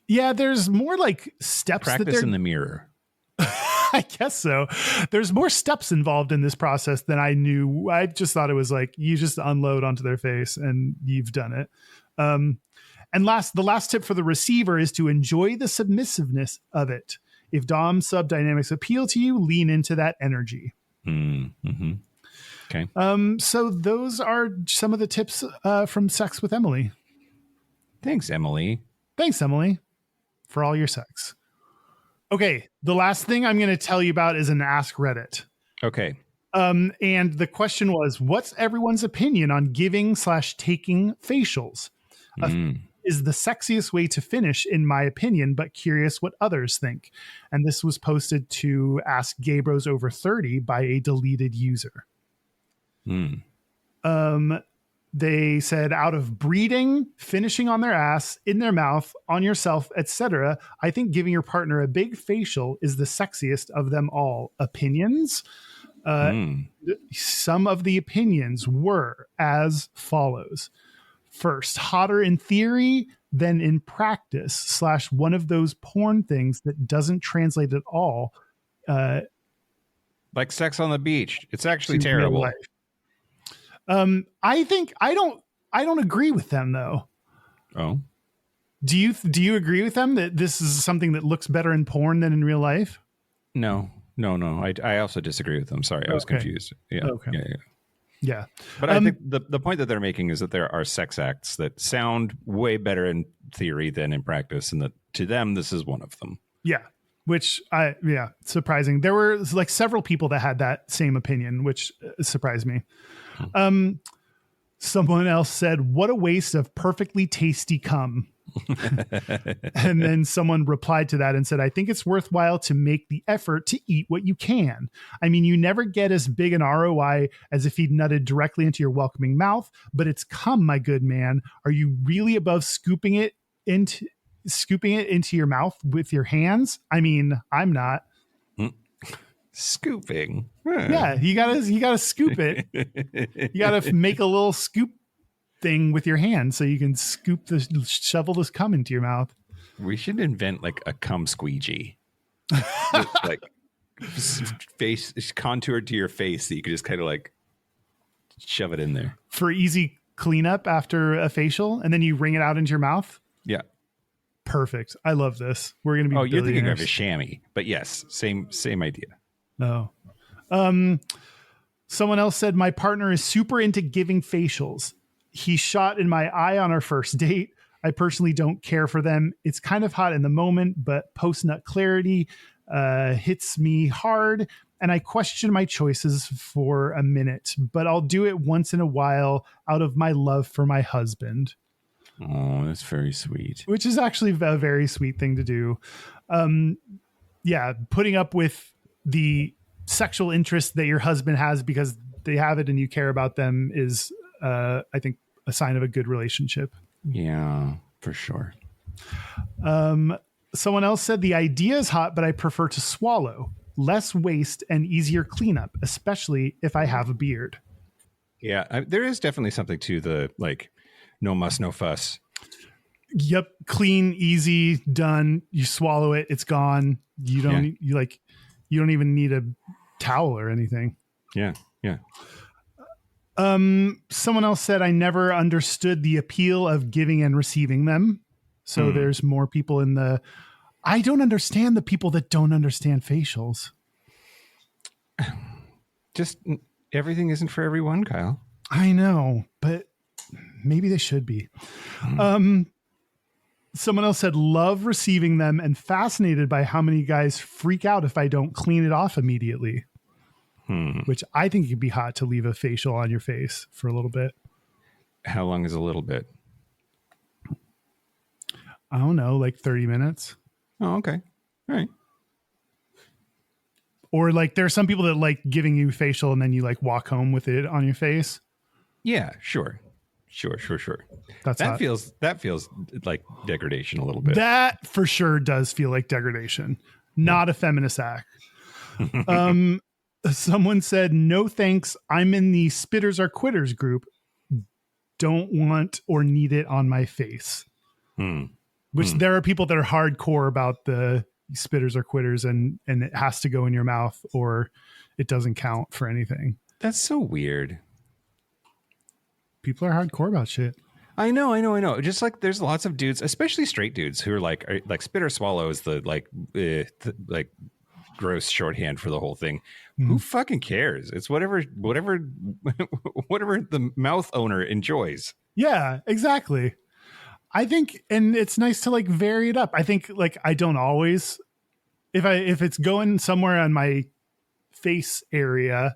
yeah, there's more like steps. Practice in the mirror. I guess so. There's more steps involved in this process than I knew. I just thought it was like you just unload onto their face and you've done it. And the last tip for the receiver is to enjoy the submissiveness of it. If Dom sub dynamics appeal to you, lean into that energy. Mm-hmm. Okay. So those are some of the tips from Sex with Emily. Thanks, Emily, for all your sex. Okay, the last thing I'm going to tell you about is an Ask Reddit. Okay. And the question was, what's everyone's opinion on giving/taking facials? Is the sexiest way to finish, in my opinion, but curious what others think. And this was posted to Ask Gay Bros Over 30 by a deleted user. They said, out of breeding, finishing on their ass, in their mouth, on yourself, etc., I think giving your partner a big facial is the sexiest of them all. Opinions? Some of the opinions were as follows. First, hotter in theory than in practice / one of those porn things that doesn't translate at all. Like Sex on the Beach. It's actually terrible. I think I don't agree with them though. Oh, do you agree with them that this is something that looks better in porn than in real life? No. I also disagree with them. Sorry, I was confused. Yeah. Okay. Yeah. But I think the point that they're making is that there are sex acts that sound way better in theory than in practice, and that to them this is one of them. Yeah. Which surprising. There were like several people that had that same opinion, which surprised me. Someone else said, what a waste of perfectly tasty cum. And then someone replied to that and said, I think it's worthwhile to make the effort to eat what you can. I mean, you never get as big an ROI as if he'd nutted directly into your welcoming mouth, but it's cum, my good man. Are you really above scooping it into your mouth with your hands? I mean, I'm not. Scooping. Yeah, you gotta scoop it. You gotta make a little scoop thing with your hand so you can shovel this cum into your mouth. We should invent like a cum squeegee. Like face contoured to your face that you could just kind of like shove it in there for easy cleanup after a facial, and then you wring it out into your mouth. Yeah. Perfect. I love this. We're gonna be. Oh, you're thinking of a chamois, but yes, same idea. No. Someone else said, my partner is super into giving facials. he shot in my eye on our first date. I personally don't care for them. It's kind of hot in the moment, but post-nut clarity hits me hard, and I question my choices for a minute, but I'll do it once in a while out of my love for my husband. Oh, that's very sweet. Which is actually a very sweet thing to do. Yeah, putting up with the sexual interest that your husband has because they have it and you care about them is, I think, a sign of a good relationship. Yeah, for sure. Someone else said the idea is hot, but I prefer to swallow. Less waste and easier cleanup, especially if I have a beard. Yeah, there is definitely something to the like no muss, no fuss. Yep, clean, easy, done. You swallow it, it's gone. You don't you don't even need a towel or anything. Yeah. Someone else said I never understood the appeal of giving and receiving them. So there's more people in the. I don't understand the people that don't understand facials. Just everything isn't for everyone, Kyle. I know, but maybe they should be. Someone else said love receiving them and fascinated by how many guys freak out if I don't clean it off immediately. Which I think it'd be hot to leave a facial on your face for a little bit. How long is a little bit? I don't know, like 30 minutes. Oh, okay. All right. Or like there are some people that like giving you facial and then you like walk home with it on your face. Yeah, sure. That hot. feels like degradation a little bit. That for sure does feel like degradation. Not a feminist act. Someone said, no thanks. I'm in the spitters are quitters group. Don't want or need it on my face. Which there are people that are hardcore about the spitters are quitters and it has to go in your mouth or it doesn't count for anything. That's so weird. People are hardcore about shit. I know. Just like there's lots of dudes, especially straight dudes, who are like spit or swallow is the like gross shorthand for the whole thing. Who fucking cares? It's whatever the mouth owner enjoys. Yeah, exactly. I think, and it's nice to like vary it up. I think like I don't always, if it's going somewhere on my face area,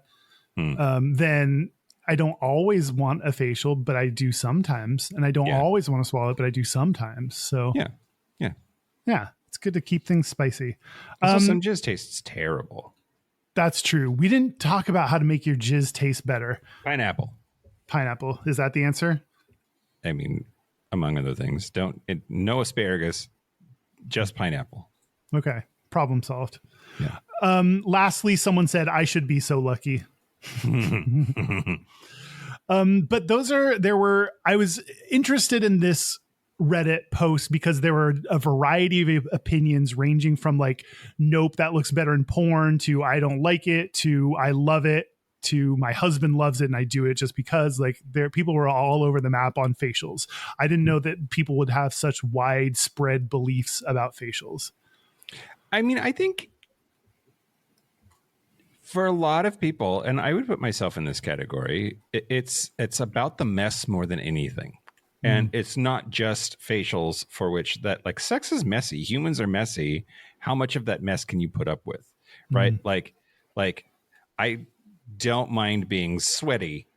then I don't always want a facial, but I do sometimes, and I don't always want to swallow it, but I do sometimes. So yeah, it's good to keep things spicy. Some jizz tastes terrible. That's true. We didn't talk about how to make your jizz taste better. Pineapple. Is that the answer? I mean, among other things, no asparagus, just pineapple. Okay. Problem solved. Yeah. Lastly, someone said, I should be so lucky. But I was interested in this Reddit post because there were a variety of opinions ranging from like, nope, that looks better in porn, to I don't like it, to I love it, to my husband loves it and I do it just because. Like people were all over the map on facials. I didn't know that people would have such widespread beliefs about facials. I mean, I think for a lot of people, and I would put myself in this category, it's about the mess more than anything. And it's not just facials, for which that like sex is messy. Humans are messy. How much of that mess can you put up with? Right. Like I don't mind being sweaty,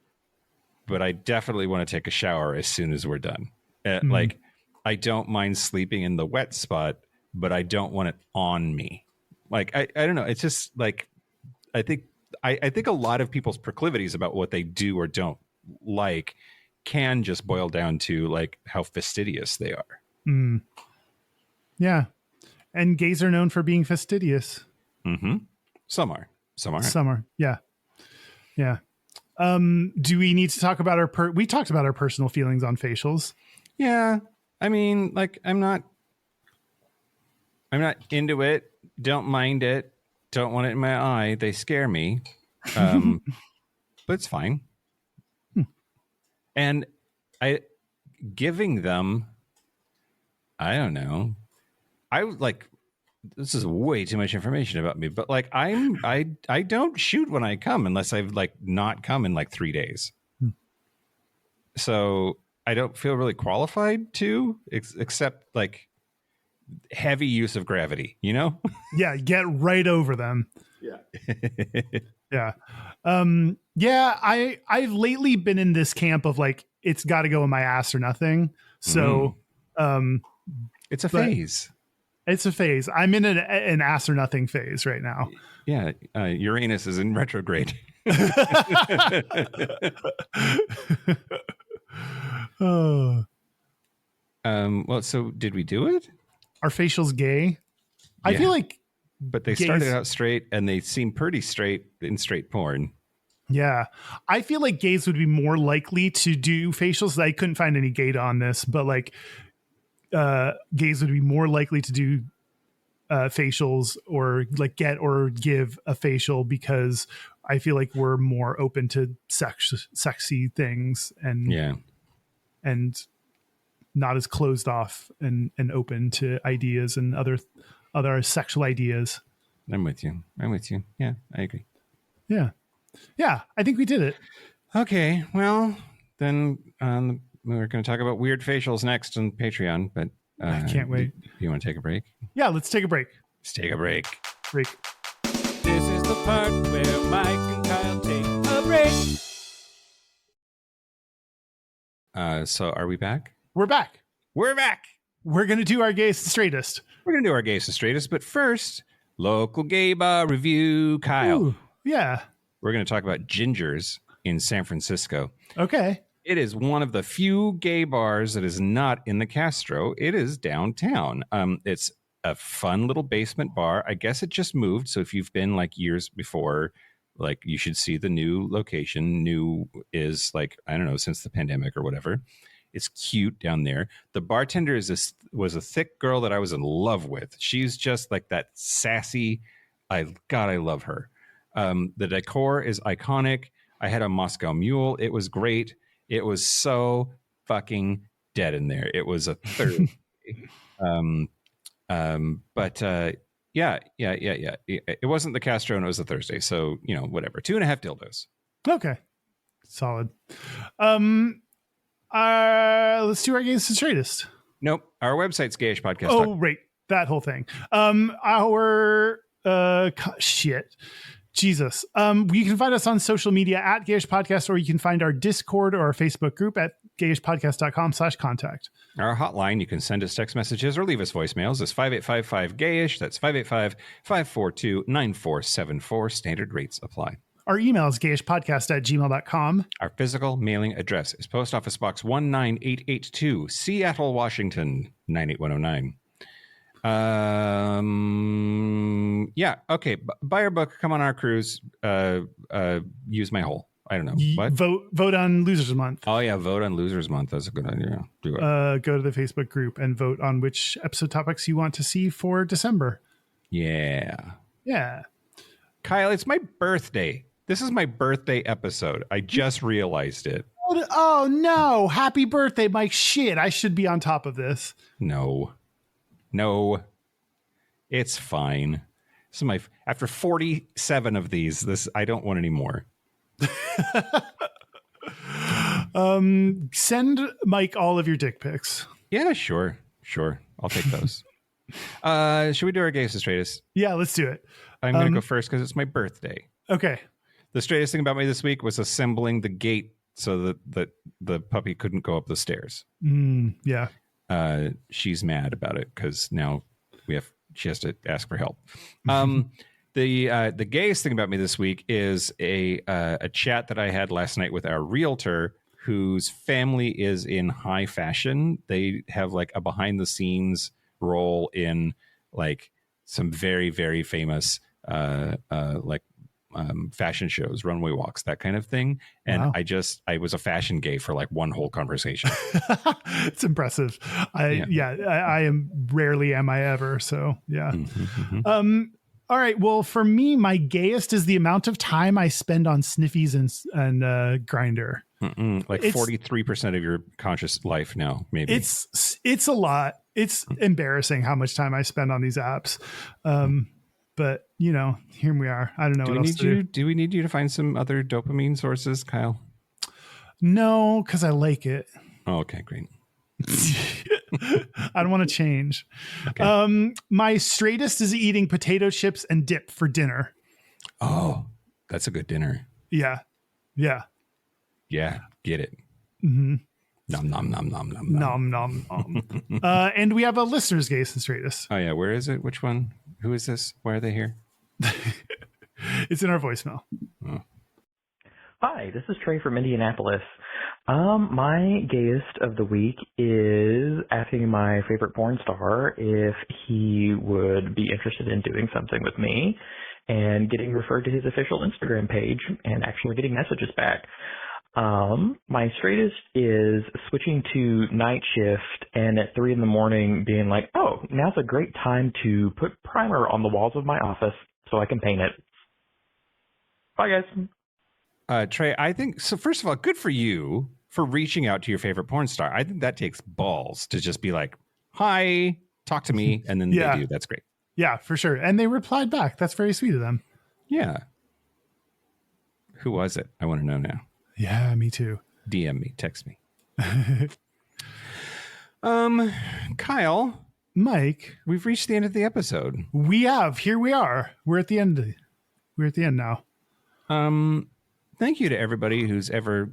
but I definitely want to take a shower as soon as we're done. Like I don't mind sleeping in the wet spot, but I don't want it on me. Like, I don't know. It's just like, I think a lot of people's proclivities about what they do or don't like can just boil down to like how fastidious they are. Yeah. And gays are known for being fastidious. Some are. Yeah. Yeah. Do we need to talk about we talked about our personal feelings on facials. Yeah. I mean, like, I'm not into it. Don't mind it. Don't want it in my eye. They scare me. But it's fine. And giving them, I don't know. I like, this is way too much information about me, but like I don't shoot when I come unless I've like not come in like 3 days. So I don't feel really qualified to, except like heavy use of gravity, you know? Yeah, get right over them. Yeah. Yeah. Yeah, I've lately been in this camp of like it's got to go in my ass or nothing. So It's a but phase. it's a phase. I'm in an ass or nothing phase right now. Yeah, Uranus is in retrograde. Oh, Well, so did we do it? are facials gay? I Yeah. feel like But they gays- started out straight, and they seem pretty straight in straight porn. Yeah. I feel like gays would be more likely to do facials. I couldn't find any data on this, but like gays would be more likely to do facials or like get or give a facial because I feel like we're more open to sexy things and not as closed off and open to ideas and other sexual ideas. I'm with you. Yeah, I agree. Yeah, I think we did it. Okay, well, then we're going to talk about weird facials next on Patreon, but I can't wait. Do you want to take a break? Yeah, let's take a break. Let's take a break. This is the part where Mike and Kyle take a break. So are we back? We're back. We're back. We're going to do our Gayest and Straightest. We're going to do our Gayest and Straightest, but first, local gay bar review. Kyle. Ooh, yeah. We're going to talk about Ginger's in San Francisco. Okay. It is one of the few gay bars that is not in the Castro. It is downtown. It's a fun little basement bar. I guess it just moved. So if you've been like years before, like you should see the new location. New is like, I don't know, since the pandemic or whatever. It's cute down there. The bartender was a thick girl that I was in love with. She's just like that sassy. I love her. The decor is iconic. I had a Moscow Mule. It was great. It was so fucking dead in there. It was a Thursday. Yeah. It wasn't the Castro and it was a Thursday. So, you know, whatever. 2.5 dildos. Okay. Solid. Let's do our Gayest and Straightest. Nope. Our website's gayishpodcast. Oh, right. That whole thing. Shit. Jesus. You can find us on social media at Gayish Podcast, or you can find our Discord or our Facebook group at gayishpodcast.com/contact. Our hotline, you can send us text messages or leave us voicemails, is 5855-GAYISH. That's 585-542-9474. Standard rates apply. Our email is gayishpodcast@gmail.com. Our physical mailing address is Post Office Box 19882, Seattle, Washington, 98109. Yeah. Okay. Buy our book. Come on our cruise. Use my hole. I don't know. What? Vote on Losers Month. Oh yeah. Vote on Losers Month. That's a good idea. Do it. Go to the Facebook group and vote on which episode topics you want to see for December. Yeah. Yeah. Kyle, it's my birthday. This is my birthday episode. I just realized it. Oh no. Happy birthday, Mike. Shit. I should be on top of this. No, it's fine. This is after 47 of these, I don't want any more. Send Mike all of your dick pics. Yeah, sure. I'll take those. Should we do our Gayest and Straightest? Yeah, let's do it. I'm going to go first because it's my birthday. Okay. The straightest thing about me this week was assembling the gate so that the puppy couldn't go up the stairs. Yeah. She's mad about it because now she has to ask for help. The gayest thing about me this week is a chat that I had last night with our realtor, whose family is in high fashion. They have like a behind the scenes role in like some very, very famous fashion shows, runway walks, that kind of thing. And wow. I was a fashion gay for like one whole conversation. It's impressive. I am rarely am I ever. So yeah. All right. Well, for me, my gayest is the amount of time I spend on Sniffies and Grindr. Like 43% of your conscious life now, maybe. It's a lot. It's embarrassing how much time I spend on these apps. But you know, here we are. I don't know what else to do. Do we need you to find some other dopamine sources, Kyle? No, because I like it. Oh, okay, great. I don't want to change. Okay. My straightest is eating potato chips and dip for dinner. Oh, that's a good dinner. Yeah. Yeah. Yeah, get it. Mm-hmm. Nom nom nom nom nom nom. Nom, nom, nom. And we have a listener's Gayest and Straightest. Oh yeah, where is it? Which one? Who is this? Why are they here? It's in our voicemail. Oh. Hi, this is Trey from Indianapolis. My gayest of the week is asking my favorite porn star if he would be interested in doing something with me and getting referred to his official Instagram page and actually getting messages back. My straightest is switching to night shift and at 3 a.m. being like, oh, now's a great time to put primer on the walls of my office so I can paint it. Bye, guys. Trey, I think so. First of all, good for you for reaching out to your favorite porn star. I think that takes balls to just be like, hi, talk to me. And then they do. That's great. Yeah, for sure. And they replied back. That's very sweet of them. Yeah. Who was it? I want to know now. Yeah, me too. DM me, text me. Kyle, Mike, we've reached the end of the episode. We have. Here we are. We're at the end. We're at the end now. Thank you to everybody who's ever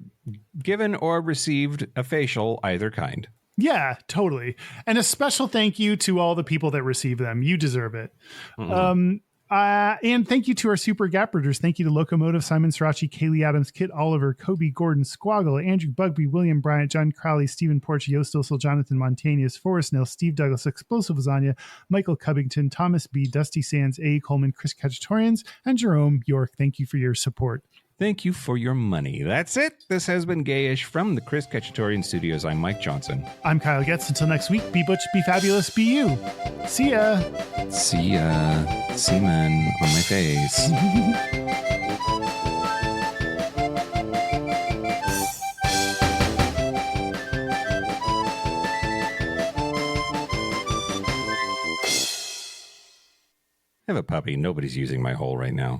given or received a facial, either kind. Yeah, totally. And a special thank you to all the people that receive them. You deserve it. Mm-hmm. And thank you to our super gappers. Thank you to Locomotive, Simon Srirachi, Kaylee Adams, Kit Oliver, Kobe Gordon, Squoggle, Andrew Bugby, William Bryant, John Crowley, Stephen Porch, Yost Osel, Jonathan Montanius, Forrest Nell, Steve Douglas, Explosive Lasagna, Michael Covington, Thomas B., Dusty Sands, A. Coleman, Chris Cacciatorians, and Jerome York. Thank you for your support. Thank you for your money. That's it. This has been Gayish from the Chris Cacciatorian Studios. I'm Mike Johnson. I'm Kyle Getz. Until next week, be butch, be fabulous, be you. See ya. See ya. Semen on my face. I have a puppy. Nobody's using my hole right now.